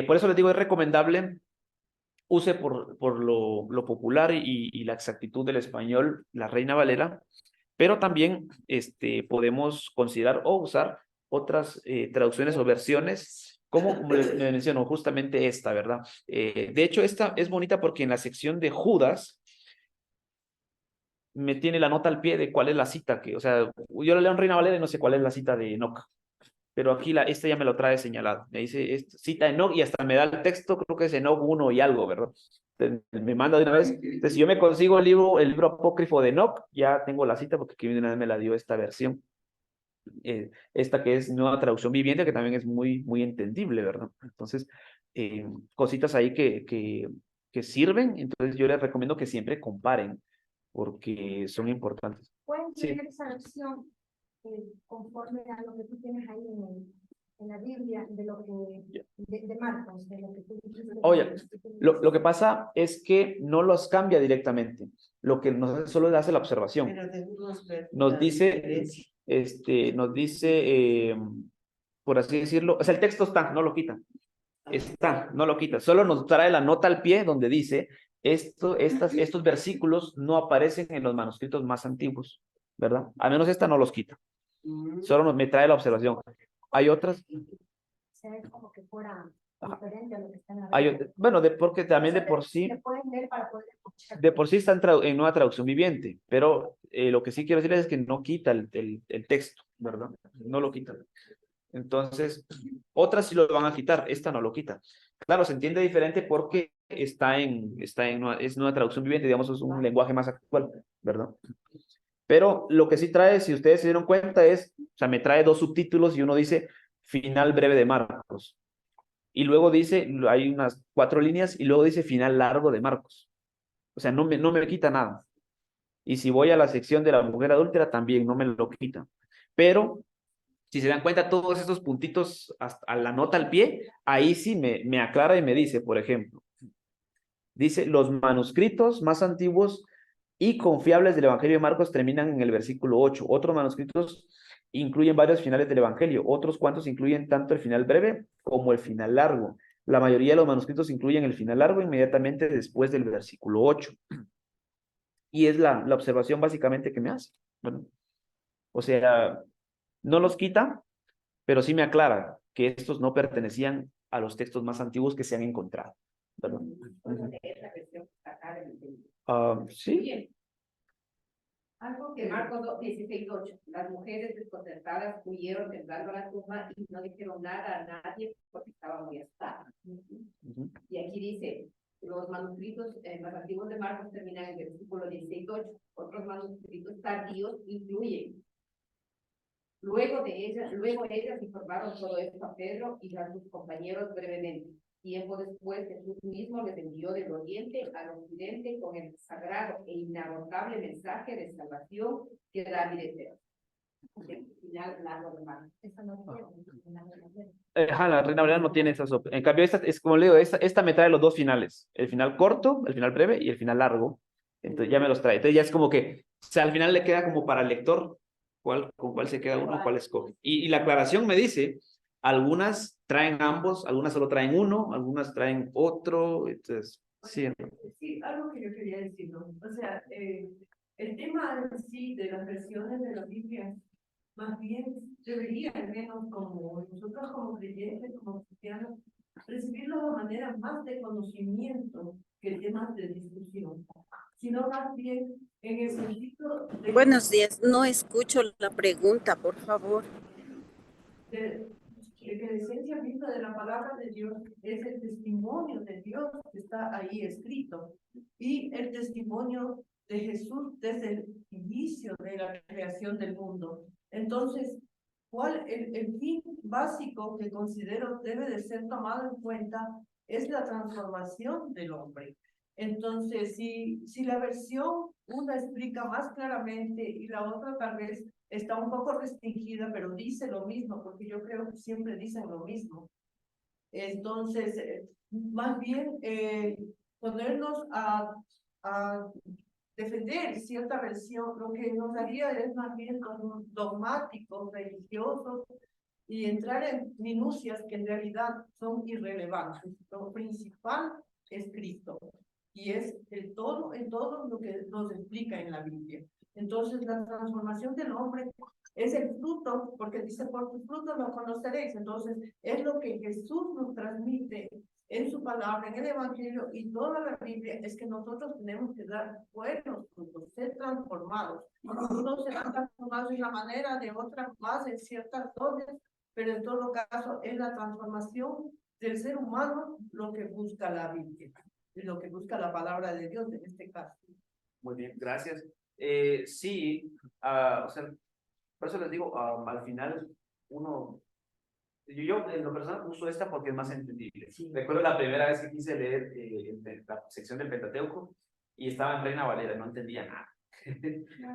por eso les digo, es recomendable use por lo popular y la exactitud del español la Reina Valera, pero también podemos considerar o usar otras traducciones o versiones, como les menciono, justamente esta, ¿verdad? De hecho, esta es bonita porque en la sección de Judas me tiene la nota al pie de cuál es la cita, o sea, yo la leo en Reina Valera y no sé cuál es la cita de Enoch, pero aquí esta ya me lo trae señalado. Me dice cita Enoch y hasta me da el texto, creo que es Enoch 1 y algo, ¿verdad? Entonces, me manda de una vez. Entonces, si yo me consigo el libro apócrifo de Enoch, ya tengo la cita porque aquí de una vez me la dio esta versión. Esta que es nueva traducción viviente, que también es muy, muy entendible, ¿verdad? Entonces, cositas ahí que sirven. Entonces, yo les recomiendo que siempre comparen porque son importantes. Pueden Sí. tener esa versión conforme a lo que tú tienes ahí en la Biblia, de lo que de Marcos, de lo que tú dijiste. Oye, lo que pasa es que no los cambia directamente. Lo que nos hace solo le hace la observación. Nos dice, por así decirlo, o sea, el texto está, no lo quita. Está, no lo quita. Solo nos trae la nota al pie donde dice, estos versículos no aparecen en los manuscritos más antiguos, ¿verdad? Al menos esta no los quita. Solo me trae la observación. Hay otras. Se ve como que fuera diferente a lo que está en la Bueno, porque también de por sí. Se pueden ver para poder escuchar. De por sí está en nueva traducción viviente, pero lo que sí quiero decirles es que no quita el texto, ¿verdad? No lo quita. Entonces, otras sí lo van a quitar, esta no lo quita. Claro, se entiende diferente porque es nueva traducción viviente, digamos, es un lenguaje más actual, ¿verdad? Pero lo que sí trae, si ustedes se dieron cuenta, o sea, me trae dos subtítulos y uno dice Final breve de Marcos. y luego dice, hay unas 4 líneas, y luego dice final largo de Marcos. O sea, no me quita nada. Y si voy a la sección de la mujer adúltera, también no me lo quita. Pero, si se dan cuenta, todos estos puntitos hasta a la nota al pie, ahí sí me aclara y me dice, por ejemplo, dice, los manuscritos más antiguos y confiables del Evangelio de Marcos terminan en el versículo 8. Otros manuscritos incluyen varios finales del Evangelio. Otros cuantos incluyen tanto el final breve como el final largo. La mayoría de los manuscritos incluyen el final largo inmediatamente después del versículo 8. Y es la observación básicamente que me hace. Bueno, o sea, no los quita, pero sí me aclara que estos no pertenecían a los textos más antiguos que se han encontrado. ¿Verdad? Puedo leer la versión que está acá en el Sí. Bien. Algo que Marcos 16:8. Las mujeres desconcertadas huyeron temblando a la tumba y no dijeron nada a nadie porque estaba muy asustada. Y aquí dice, los manuscritos más antiguos de Marcos terminan en el versículo 16:8. Otros manuscritos tardíos incluyen. Luego ellas informaron todo esto a Pedro y a sus compañeros brevemente. Tiempo después, Jesús mismo les envió del oriente al occidente con el sagrado e inagotable mensaje de salvación que da vida eterna. Final largo de Marcos. La Reina Valera no tiene esas opciones. En cambio, esta es como le digo, esta me trae los dos finales. El final corto, el final breve y el final largo. Entonces ya me los trae. Entonces ya es como que, o sea, al final le queda como para el lector con cuál se queda uno, cuál escoge. Y la aclaración me dice, algunas traen ambos, algunas solo traen uno, algunas traen otro. Entonces, sí. Sí, algo que yo quería decir, ¿no? O sea, el tema en sí de las versiones de la Biblia, más bien debería, al menos como nosotros como creyentes, como cristianos, recibirlo de manera más de conocimiento que temas de discusión, sino más bien en el sentido de... Buenos días, no escucho la pregunta, por favor. de que la esencia misma de la palabra de Dios es el testimonio de Dios que está ahí escrito y el testimonio de Jesús desde el inicio de la creación del mundo. Entonces, ¿cuál el fin básico que considero debe de ser tomado en cuenta? Es la transformación del hombre. Entonces, si la versión una explica más claramente y la otra tal vez está un poco restringida, pero dice lo mismo, porque yo creo que siempre dicen lo mismo. Entonces, más bien ponernos a defender cierta versión, lo que nos haría es más bien como dogmáticos, religiosos, y entrar en minucias que en realidad son irrelevantes. Lo principal es Cristo, y es en todo lo que nos explica en la Biblia. Entonces, la transformación del hombre es el fruto, porque dice, por tus frutos lo conoceréis. Entonces, es lo que Jesús nos transmite en su palabra, en el Evangelio y toda la Biblia, es que nosotros tenemos que dar buenos frutos, ser transformados. Unos serán transformados de una manera, de otra más, en ciertas dosis, pero en todo caso es la transformación del ser humano lo que busca la Biblia, lo que busca la palabra de Dios en este caso. Muy bien, gracias. Sí, o sea, por eso les digo, al final yo en lo personal uso esta porque es más entendible. Recuerdo la primera vez que quise leer la sección del Pentateuco y estaba en Reina Valera, no entendía nada,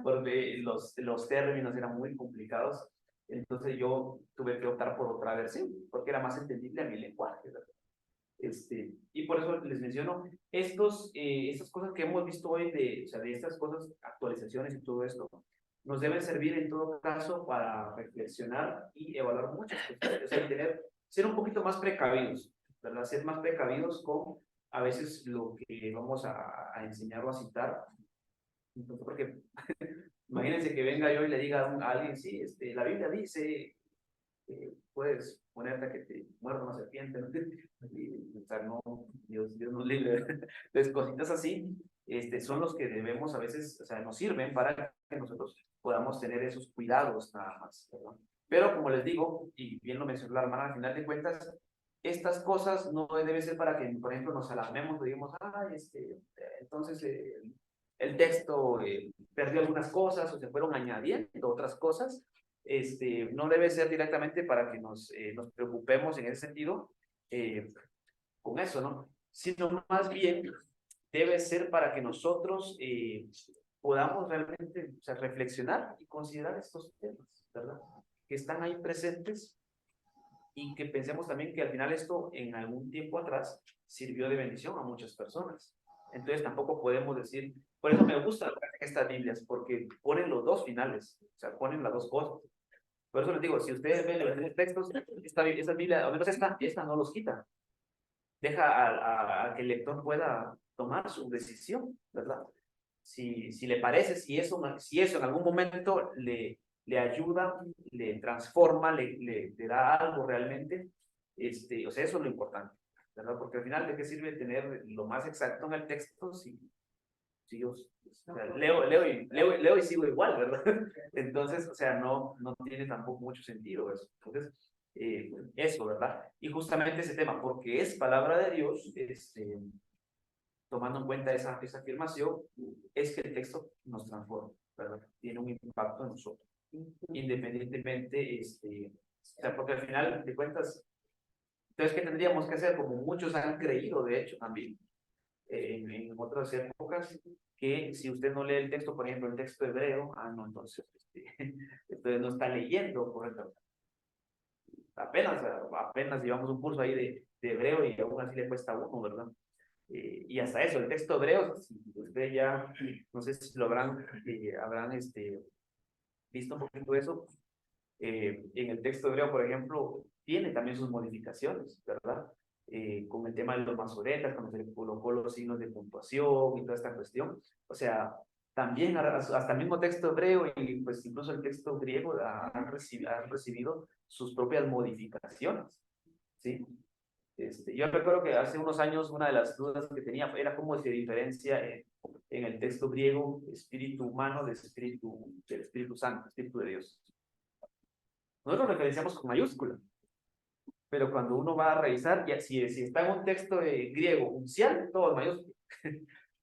porque los términos eran muy complicados, entonces yo tuve que optar por otra versión, porque era más entendible a mi lenguaje, ¿verdad? Y por eso les menciono estas cosas que hemos visto hoy, o sea, de estas cosas, actualizaciones y todo esto, nos deben servir en todo caso para reflexionar y evaluar muchas cosas, o sea, ser un poquito más precavidos, ¿verdad? Ser más precavidos con a veces lo que vamos a enseñar o a citar, porque imagínense que venga yo y le diga a alguien, sí, la Biblia dice, puedes ponerte a que te muerda una serpiente, ¿no? Y, o sea, no, Dios nos libre. Entonces, cositas así, son los que debemos a veces, o sea, nos sirven para que nosotros podamos tener esos cuidados nada más, ¿verdad? Pero como les digo, y bien lo mencionó la hermana, al final de cuentas, estas cosas no deben ser para que, por ejemplo, nos alarmemos y digamos, entonces el texto perdió algunas cosas o se fueron añadiendo otras cosas. No debe ser directamente para que nos preocupemos en ese sentido, con eso, ¿no? Sino más bien debe ser para que nosotros podamos realmente, o sea, reflexionar y considerar estos temas, ¿verdad? Que están ahí presentes y que pensemos también que al final esto en algún tiempo atrás sirvió de bendición a muchas personas. Entonces tampoco podemos decir, por eso me gustan estas Biblias, porque ponen los dos finales, o sea, ponen las dos cosas. Por eso les digo, si ustedes ven los textos, esta Biblia, al menos esta no los quita. Deja a que el lector pueda tomar su decisión, ¿verdad? Si le parece, si eso en algún momento le ayuda, le transforma, le da algo realmente, o sea, eso es lo importante, ¿verdad? Porque al final, ¿de qué sirve tener lo más exacto en el texto si yo o sea, leo y sigo igual, ¿verdad? Entonces, o sea, no tiene tampoco mucho sentido eso. Entonces, eso, ¿verdad? Y justamente ese tema, porque es palabra de Dios, tomando en cuenta esa afirmación, es que el texto nos transforma, ¿verdad? Tiene un impacto en nosotros, independientemente, o sea, porque al final de cuentas, entonces, ¿qué tendríamos que hacer? Como muchos han creído, de hecho, también, en otras épocas, que si usted no lee el texto, por ejemplo, el texto hebreo, no, entonces, entonces no está leyendo, por ejemplo. Apenas llevamos un curso ahí de hebreo y aún así le cuesta a uno, ¿verdad? Y hasta eso, el texto hebreo, si usted ya, no sé si lo habrán visto un poquito eso, en el texto hebreo, por ejemplo, tiene también sus modificaciones, ¿verdad? Con el tema de los masoretas, cuando se le colocó los signos de puntuación y toda esta cuestión. O sea, también hasta el mismo texto hebreo y pues incluso el texto griego han recibido sus propias modificaciones, ¿sí? Yo recuerdo que hace unos años una de las dudas que tenía era cómo se diferencia en el texto griego espíritu humano del Espíritu Santo, Espíritu de Dios. Nosotros lo referenciamos con mayúscula, pero cuando uno va a revisar, ya si está en un texto griego uncial, todo es mayúscula,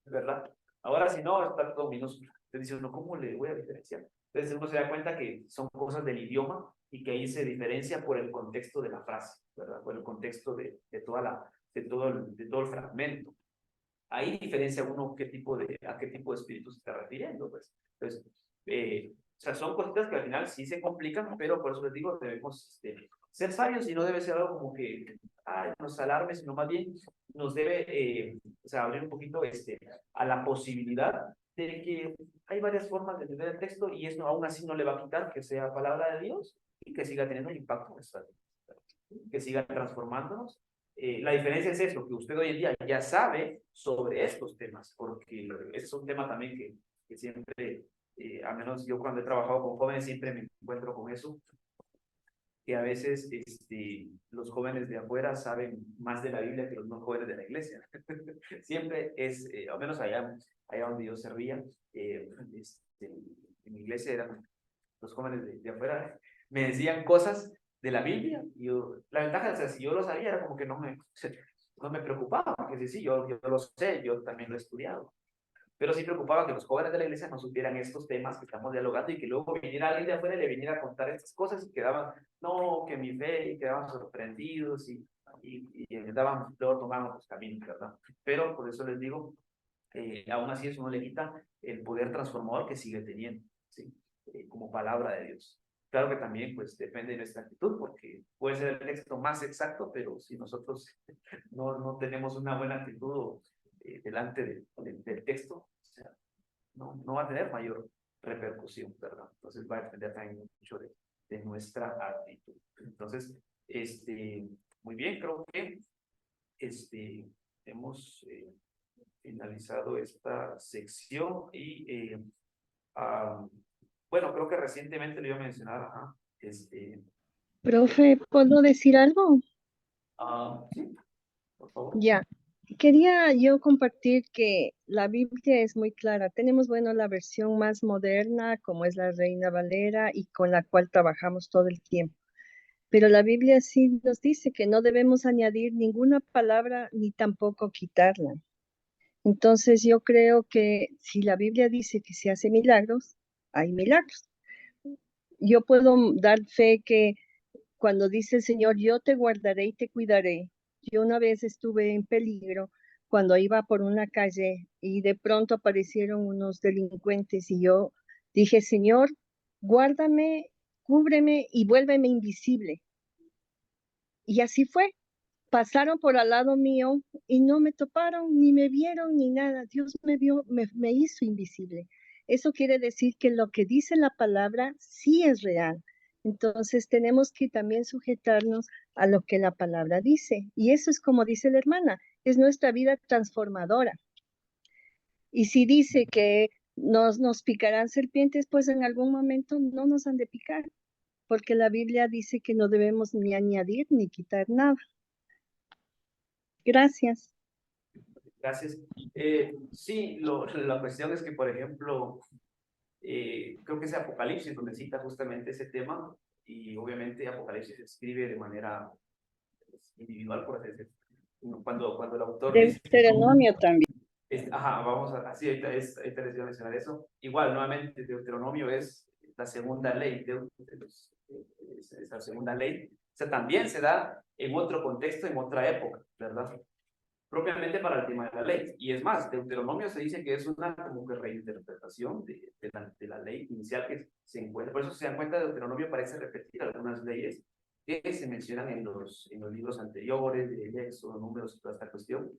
¿verdad? Ahora si no, está todo minúscula. Entonces dice uno, ¿cómo le voy a diferenciar? Entonces uno se da cuenta que son cosas del idioma y que ahí se diferencia por el contexto de la frase, ¿verdad? Por el contexto de todo el fragmento. Ahí diferencia uno a qué tipo de espíritu se está refiriendo, pues. Entonces, o sea, son cositas que al final sí se complican, pero por eso les digo, debemos ser sabios y no debe ser algo como que nos alarme, sino más bien nos debe o sea, abrir un poquito a la posibilidad de que hay varias formas de entender el texto y eso aún así no le va a quitar que sea palabra de Dios y que siga teniendo un impacto en nuestra vida, que siga transformándonos. La diferencia es eso, que usted hoy en día ya sabe sobre estos temas, porque ese es un tema también que siempre, al menos yo cuando he trabajado con jóvenes, siempre me encuentro con eso, que a veces los jóvenes de afuera saben más de la Biblia que los no jóvenes de la iglesia. Siempre es, al menos allá donde yo servía, en mi iglesia eran los jóvenes de afuera, me decían cosas de la Biblia, y la ventaja, o sea, si yo lo sabía, era como que no me preocupaba, porque sí, yo lo sé, yo también lo he estudiado, pero sí preocupaba que los jóvenes de la iglesia no supieran estos temas que estamos dialogando y que luego viniera alguien de afuera y le viniera a contar estas cosas y quedaban, no, que mi fe, y quedaban sorprendidos y daban, luego tomaban otros caminos, ¿verdad? Pero por eso les digo, aún así eso no le quita el poder transformador que sigue teniendo, ¿sí? Como palabra de Dios. Claro que también pues depende de nuestra actitud, porque puede ser el texto más exacto, pero si nosotros no tenemos una buena actitud delante del texto, o sea, no va a tener mayor repercusión, ¿verdad? Entonces va a depender también mucho de nuestra actitud. Entonces, muy bien, creo que hemos finalizado esta sección y bueno, creo que recientemente le iba a mencionar, Profe, ¿puedo decir algo? sí, por favor. Ya. Quería yo compartir que la Biblia es muy clara. Tenemos, bueno, la versión más moderna, como es la Reina Valera, y con la cual trabajamos todo el tiempo. Pero la Biblia sí nos dice que no debemos añadir ninguna palabra ni tampoco quitarla. Entonces yo creo que si la Biblia dice que se hace milagros, hay milagros. Yo puedo dar fe que cuando dice el Señor, yo te guardaré y te cuidaré, Yo una vez estuve en peligro cuando iba por una calle y de pronto aparecieron unos delincuentes y yo dije, Señor, guárdame, cúbreme y vuélveme invisible. Y así fue. Pasaron por al lado mío y no me toparon, ni me vieron, ni nada. Dios me vio, me hizo invisible. Eso quiere decir que lo que dice la palabra sí es real. Entonces tenemos que también sujetarnos a lo que la palabra dice. Y eso es como dice la hermana, es nuestra vida transformadora. Y si dice que nos picarán serpientes, pues en algún momento no nos han de picar, porque la Biblia dice que no debemos ni añadir ni quitar nada. Gracias. Gracias. Sí, la cuestión es que, por ejemplo, creo que es Apocalipsis donde cita justamente ese tema, y obviamente Apocalipsis se escribe de manera individual, por así decirlo. Cuando el autor dice... Deuteronomio también. Ajá, vamos a, así, ahorita les voy a mencionar eso. Igual, nuevamente, Deuteronomio es la segunda ley, es la segunda ley. O sea, también se da en otro contexto, en otra época, ¿verdad? Propiamente para el tema de la ley. Y es más, Deuteronomio se dice que es una como que reinterpretación de la ley inicial que se encuentra. Por eso se dan cuenta, Deuteronomio parece repetir algunas leyes que se mencionan en los libros anteriores, de Éxodo, Números y toda esta cuestión.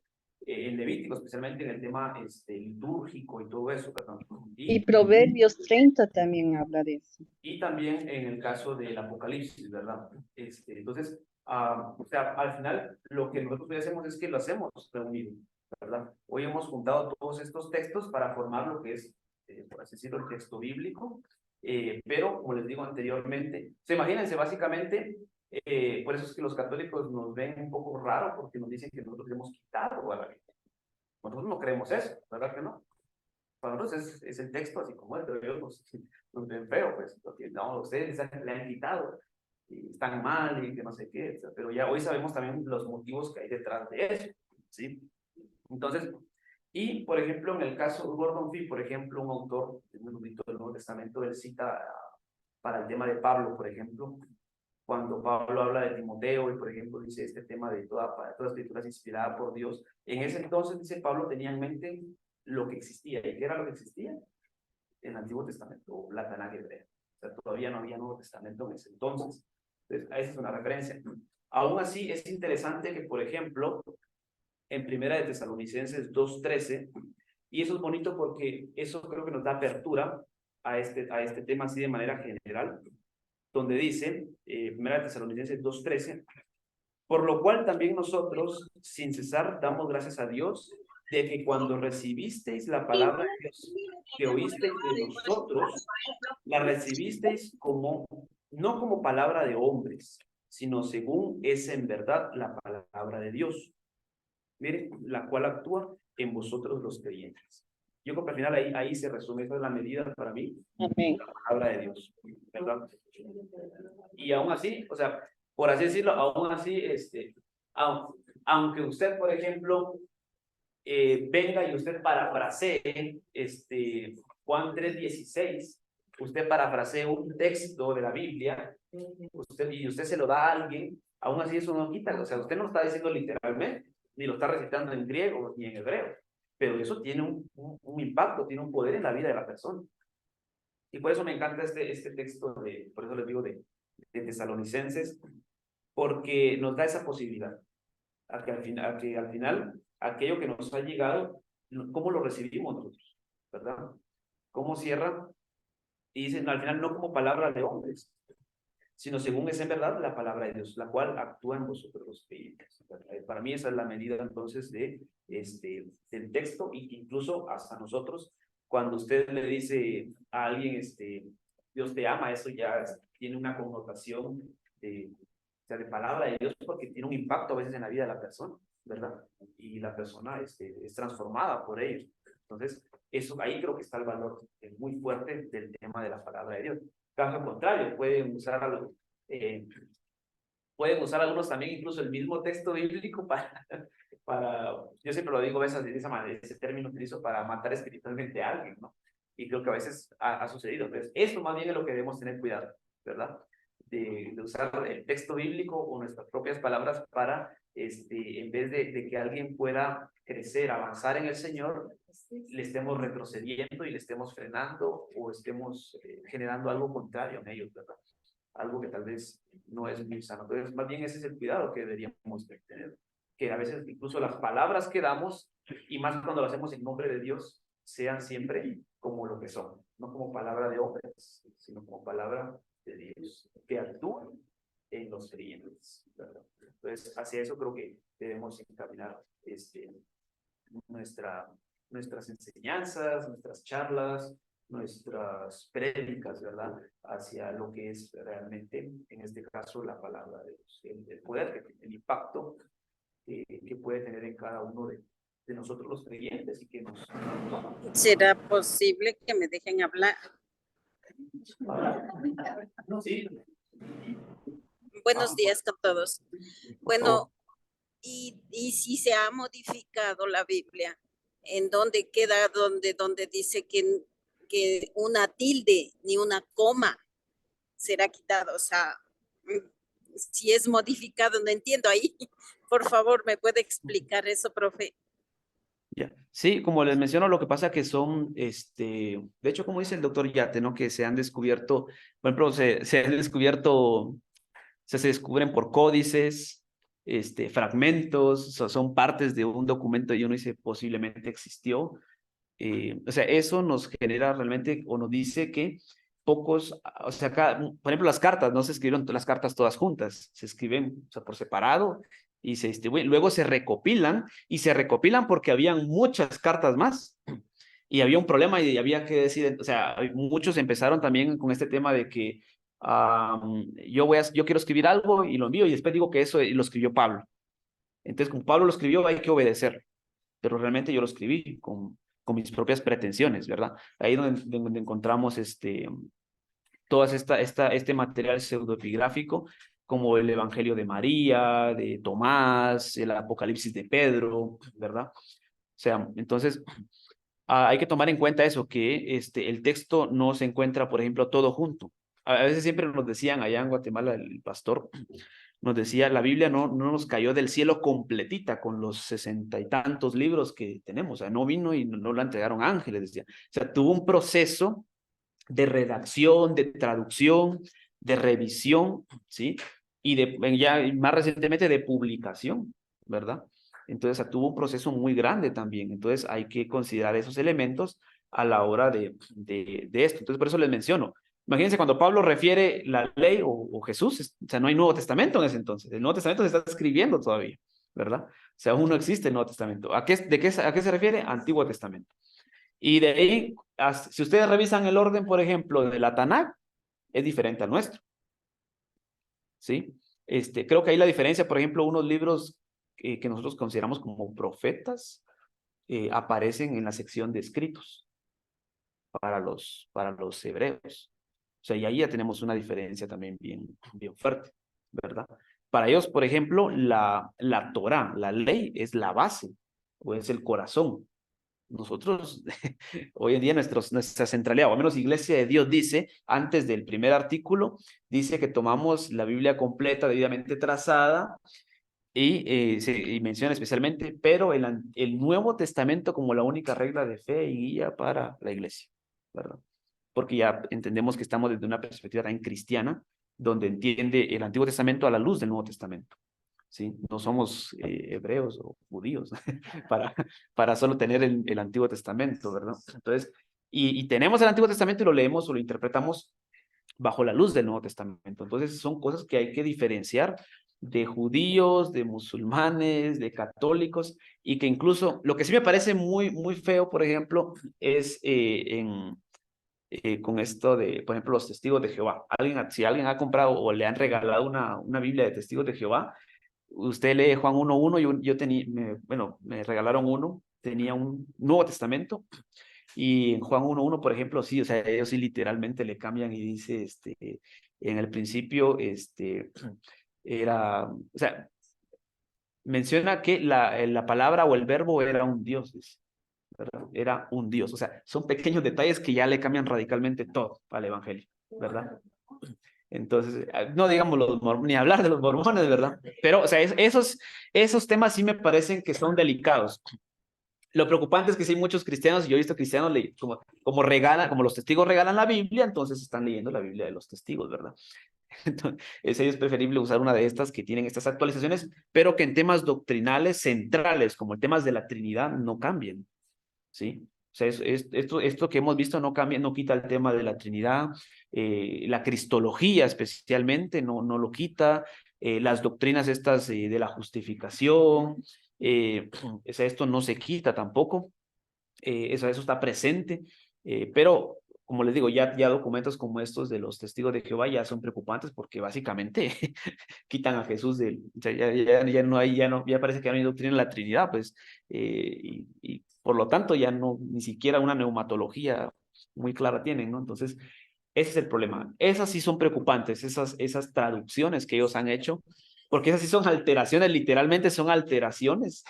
En Levítico, especialmente en el tema litúrgico y todo eso, perdón. Y Proverbios 30 también habla de eso. Y también en el caso del Apocalipsis, ¿verdad? Entonces, o sea, al final, lo que nosotros hoy hacemos es que lo hacemos reunido, ¿verdad? Hoy hemos juntado todos estos textos para formar lo que es, por así decirlo, el texto bíblico, pero, como les digo anteriormente, imagínense, básicamente, por eso es que los católicos nos ven un poco raro, porque nos dicen que nosotros hemos quitado a la Biblia. Nosotros no creemos eso, ¿verdad que no? Para nosotros es el texto así como es, pero ellos nos ven feo, pues, porque no, ustedes le han quitado, y están mal, y que no sé qué, etc. Pero ya hoy sabemos también los motivos que hay detrás de eso, ¿sí? Entonces, y por ejemplo, en el caso de Gordon Fee, por ejemplo, un autor muy bonito del Nuevo Testamento, él cita para el tema de Pablo, por ejemplo, cuando Pablo habla de Timoteo y, por ejemplo, dice este tema de toda escritura es inspirada por Dios. En ese entonces, dice Pablo, tenía en mente lo que existía. ¿Y qué era lo que existía? En el Antiguo Testamento, o la Tanaj hebrea. O sea, todavía no había Nuevo Testamento en ese entonces. Entonces, esa es una referencia. Aún así, es interesante que, por ejemplo, en Primera de Tesalonicenses 2:13, y eso es bonito porque eso creo que nos da apertura a este tema así de manera general, donde dice, Primera de Tesalonicenses 2:13, por lo cual también nosotros, sin cesar, damos gracias a Dios de que cuando recibisteis la palabra de Dios que oísteis de nosotros, la recibisteis no como palabra de hombres, sino según es en verdad la palabra de Dios. Miren, la cual actúa en vosotros los creyentes. Yo creo que al final ahí se resume, esa es la medida para mí, Amén. la palabra de Dios, ¿verdad? Y aún así, o sea, por así decirlo, aún así, aunque usted, por ejemplo, venga y usted parafrasee Juan 3:16, usted parafrasee un texto de la Biblia, usted se lo da a alguien, aún así eso no quita, o sea, usted no lo está diciendo literalmente, ni lo está recitando en griego ni en hebreo, pero eso tiene un impacto, tiene un poder en la vida de la persona. Y por eso me encanta este texto, por eso les digo de Tesalonicenses, porque nos da esa posibilidad, a que al final, aquello que nos ha llegado, ¿cómo lo recibimos nosotros? ¿Verdad? ¿Cómo cierra? Y dicen, al final, no como palabra de hombres, sino según es en verdad la palabra de Dios, la cual actúa en vosotros los creyentes. Para mí esa es la medida entonces del texto, y que incluso hasta nosotros, cuando usted le dice a alguien, Dios te ama, eso ya tiene una connotación de palabra de Dios, porque tiene un impacto a veces en la vida de la persona, ¿verdad? Y la persona es transformada por ello. Entonces, eso ahí creo que está el valor muy fuerte del tema de la palabra de Dios. Caso contrario, pueden usar algunos también incluso el mismo texto bíblico yo siempre lo digo de esa manera, ese término utilizo para matar espiritualmente a alguien, ¿no? Y creo que a veces ha sucedido. Entonces, eso más bien es lo que debemos tener cuidado, ¿verdad? de usar el texto bíblico o nuestras propias palabras para, en vez de que alguien pueda crecer, avanzar en el Señor, le estemos retrocediendo y le estemos frenando o estemos generando algo contrario en ellos, ¿verdad? Algo que tal vez no es muy sano. Entonces, más bien ese es el cuidado que deberíamos tener. Que a veces incluso las palabras que damos, y más cuando lo hacemos en nombre de Dios, sean siempre como lo que son. No como palabra de hombres, sino como palabra de Dios, que actúa en los creyentes, ¿verdad? Entonces, hacia eso creo que debemos encaminar nuestras enseñanzas, nuestras charlas, nuestras prédicas, ¿verdad? Hacia lo que es realmente, en este caso, la palabra de Dios, el poder, el impacto que puede tener en cada uno de nosotros los creyentes y que nos... ¿Será posible que me dejen hablar? No, sí. Buenos días con todos. Bueno, y si se ha modificado la Biblia, ¿en dónde queda donde dice que una tilde ni una coma será quitado? O sea, si es modificado, no entiendo ahí. Por favor, ¿me puede explicar eso, profe? Ya. Sí, como les menciono, lo que pasa que son, de hecho, como dice el doctor Yate, ¿no? Que se han descubierto, por ejemplo, se han descubierto, se descubren por códices, fragmentos, son partes de un documento y uno dice posiblemente existió. O sea, eso nos genera realmente, o nos dice que pocos, o sea, por ejemplo, las cartas, no se escribieron las cartas todas juntas, se escriben, o sea, por separado y se distribuyen, luego se recopilan y se recopilan porque habían muchas cartas más y había un problema y había que decir, o sea, muchos empezaron también con este tema de que yo quiero escribir algo y lo envío y después digo que eso lo escribió Pablo. Entonces, como Pablo lo escribió, hay que obedecer, pero realmente yo lo escribí con mis propias pretensiones, ¿verdad? Ahí donde encontramos todo este material pseudoepigráfico, como el Evangelio de María, de Tomás, el Apocalipsis de Pedro, ¿verdad? O sea, entonces hay que tomar en cuenta eso, que el texto no se encuentra, por ejemplo, todo junto. A veces siempre nos decían allá en Guatemala, el pastor nos decía, la Biblia no nos cayó del cielo completita con los 60 y tantos libros que tenemos, o sea, no vino y no la entregaron ángeles, decía. O sea, tuvo un proceso de redacción, de traducción, de revisión, ¿sí? Y ya más recientemente de publicación, ¿verdad? Entonces, tuvo un proceso muy grande también. Entonces, hay que considerar esos elementos a la hora de esto. Entonces, por eso les menciono. Imagínense cuando Pablo refiere la ley o Jesús, o sea, no hay Nuevo Testamento en ese entonces. El Nuevo Testamento se está escribiendo todavía, ¿verdad? O sea, aún no existe el Nuevo Testamento. ¿A qué se refiere? Antiguo Testamento. Y de ahí, si ustedes revisan el orden, por ejemplo, de la Tanakh, es diferente al nuestro. ¿Sí? Creo que ahí la diferencia, por ejemplo, unos libros que nosotros consideramos como profetas, aparecen en la sección de escritos para los hebreos. O sea, y ahí ya tenemos una diferencia también bien fuerte, ¿verdad? Para ellos, por ejemplo, la Torá, la ley, es la base o es el corazón. Nosotros, hoy en día, nuestra centralidad, o al menos Iglesia de Dios dice, antes del primer artículo, dice que tomamos la Biblia completa, debidamente trazada, y menciona especialmente, pero el Nuevo Testamento como la única regla de fe y guía para la Iglesia, ¿verdad? Porque ya entendemos que estamos desde una perspectiva también cristiana, donde entiende el Antiguo Testamento a la luz del Nuevo Testamento. ¿Sí? No somos hebreos o judíos para solo tener el Antiguo Testamento, ¿verdad? Entonces, y tenemos el Antiguo Testamento y lo leemos o lo interpretamos bajo la luz del Nuevo Testamento. Entonces, son cosas que hay que diferenciar de judíos, de musulmanes, de católicos, y que incluso, lo que sí me parece muy, muy feo, por ejemplo, es con esto de, por ejemplo, los testigos de Jehová. Si alguien ha comprado o le han regalado una Biblia de testigos de Jehová, usted lee Juan 1:1, yo tenía, me regalaron uno, tenía un Nuevo Testamento, y en Juan 1:1, por ejemplo, sí, o sea, ellos sí literalmente le cambian y dice, en el principio, era, o sea, menciona que la palabra o el verbo era un Dios, ¿verdad? Era un Dios, o sea, son pequeños detalles que ya le cambian radicalmente todo al Evangelio, ¿verdad? Entonces, no digamos ni hablar de los mormones, ¿verdad? Pero, o sea, esos temas sí me parecen que son delicados. Lo preocupante es que sí hay muchos cristianos, y yo he visto cristianos como los testigos regalan la Biblia, entonces están leyendo la Biblia de los testigos, ¿verdad? Entonces, es preferible usar una de estas que tienen estas actualizaciones, pero que en temas doctrinales centrales, como en temas de la Trinidad, no cambien, ¿sí? O sea, esto que hemos visto no cambia, no quita el tema de la Trinidad, la cristología especialmente no lo quita, las doctrinas estas de la justificación, o sea, esto no se quita tampoco, eso está presente, pero como les digo, ya documentos como estos de los testigos de Jehová ya son preocupantes porque básicamente quitan a Jesús o sea, ya no hay, ya parece que no hay doctrina en la Trinidad, pues, y por lo tanto ya no, ni siquiera una neumatología muy clara tienen, ¿no? Entonces, ese es el problema. Esas sí son preocupantes, esas traducciones que ellos han hecho, porque esas sí son alteraciones, literalmente son alteraciones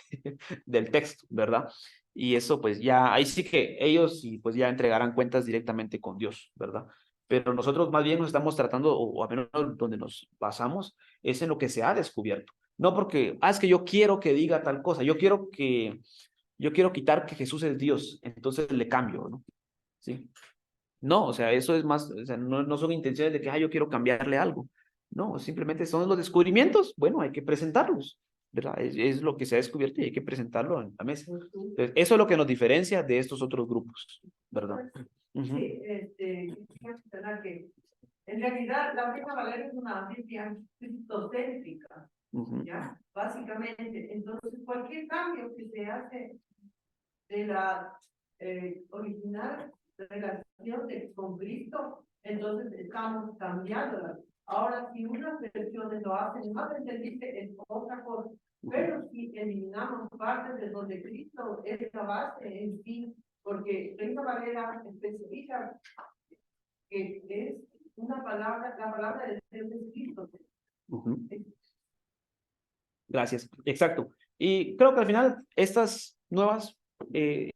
del texto, ¿verdad? Y eso pues ya, ahí sí que ellos sí, pues ya entregarán cuentas directamente con Dios, ¿verdad? Pero nosotros más bien nos estamos tratando, o a menos donde nos basamos, es en lo que se ha descubierto. No porque, es que yo quiero que diga tal cosa, yo quiero quitar que Jesús es Dios, entonces le cambio, ¿no? ¿Sí? No, o sea, eso es más, o sea, no son intenciones de que, yo quiero cambiarle algo. No, simplemente son los descubrimientos, bueno, hay que presentarlos, ¿verdad? Es lo que se ha descubierto y hay que presentarlo en la mesa. Entonces, eso es lo que nos diferencia de estos otros grupos, ¿verdad? Sí, quiero mencionar que en realidad la Reina Valera es una Biblia cristocéntrica, ¿ya? Básicamente, entonces cualquier cambio que se hace de la original relación con Cristo, entonces estamos cambiándola. Ahora, si unas versiones lo hacen más entendible, es otra cosa. Pero si eliminamos partes de donde Cristo es la base en sí, porque Reina Valera especifica que es una palabra, la palabra de Dios es Cristo. Gracias, exacto. Y creo que al final estas nuevas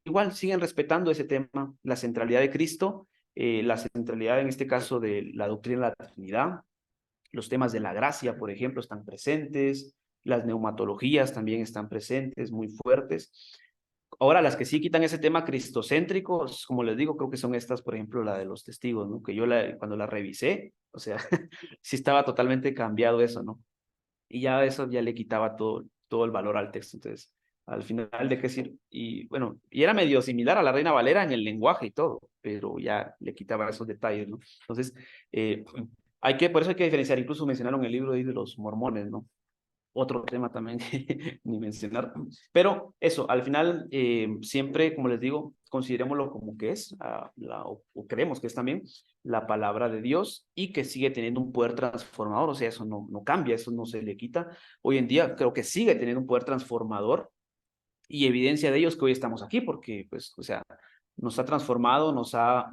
igual siguen respetando ese tema, la centralidad de Cristo, la centralidad en este caso de la doctrina de la Trinidad, los temas de la gracia, por ejemplo, están presentes, las neumatologías también están presentes, muy fuertes. Ahora, las que sí quitan ese tema cristocéntrico, como les digo, creo que son estas, por ejemplo, la de los testigos, ¿no? Que yo cuando la revisé, o sea, sí estaba totalmente cambiado eso, ¿no? Y ya eso ya le quitaba todo el valor al texto. Entonces, al final, ¿de qué sirve? Y bueno, y era medio similar a la Reina Valera en el lenguaje y todo, pero ya le quitaba esos detalles, ¿no? Entonces, por eso hay que diferenciar, incluso mencionaron el libro de los mormones, ¿no? Otro tema también ni mencionar. Pero eso, al final, siempre, como les digo, considerémoslo como que es, o creemos que es también la palabra de Dios y que sigue teniendo un poder transformador. O sea, eso no cambia, eso no se le quita. Hoy en día creo que sigue teniendo un poder transformador y evidencia de ello es que hoy estamos aquí porque, pues, o sea, nos ha transformado, nos ha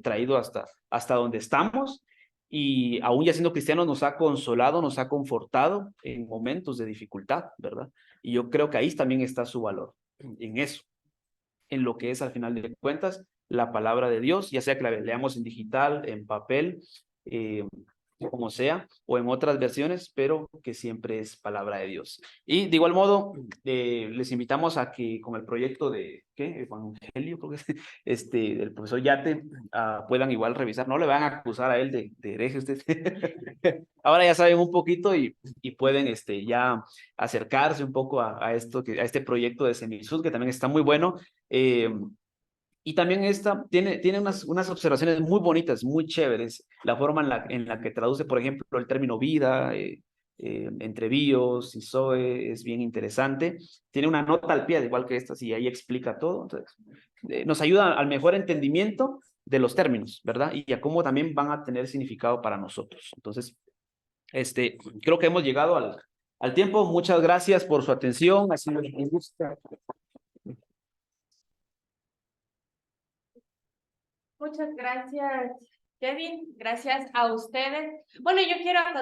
traído hasta donde estamos y aún ya siendo cristianos nos ha consolado, nos ha confortado en momentos de dificultad, ¿verdad? Y yo creo que ahí también está su valor, en eso, en lo que es al final de cuentas la palabra de Dios, ya sea que la leamos en digital, en papel, como sea, o en otras versiones, pero que siempre es palabra de Dios. Y de igual modo, les invitamos a que con el proyecto de, ¿qué? Evangelio, creo que es, del profesor Yate, puedan igual revisar, no le van a acusar a él de hereje ustedes. Ahora ya saben un poquito y pueden ya acercarse un poco a este proyecto de Semisud, que también está muy bueno. Y también esta tiene unas observaciones muy bonitas, muy chéveres. La forma en la que traduce, por ejemplo, el término vida, entre bios y zoe, es bien interesante. Tiene una nota al pie, igual que esta, y ahí explica todo. Entonces, nos ayuda al mejor entendimiento de los términos, ¿verdad? Y a cómo también van a tener significado para nosotros. Entonces, creo que hemos llegado al tiempo. Muchas gracias por su atención. Ha sido un gusto. Muchas gracias, Kevin. Gracias a ustedes. Bueno, yo quiero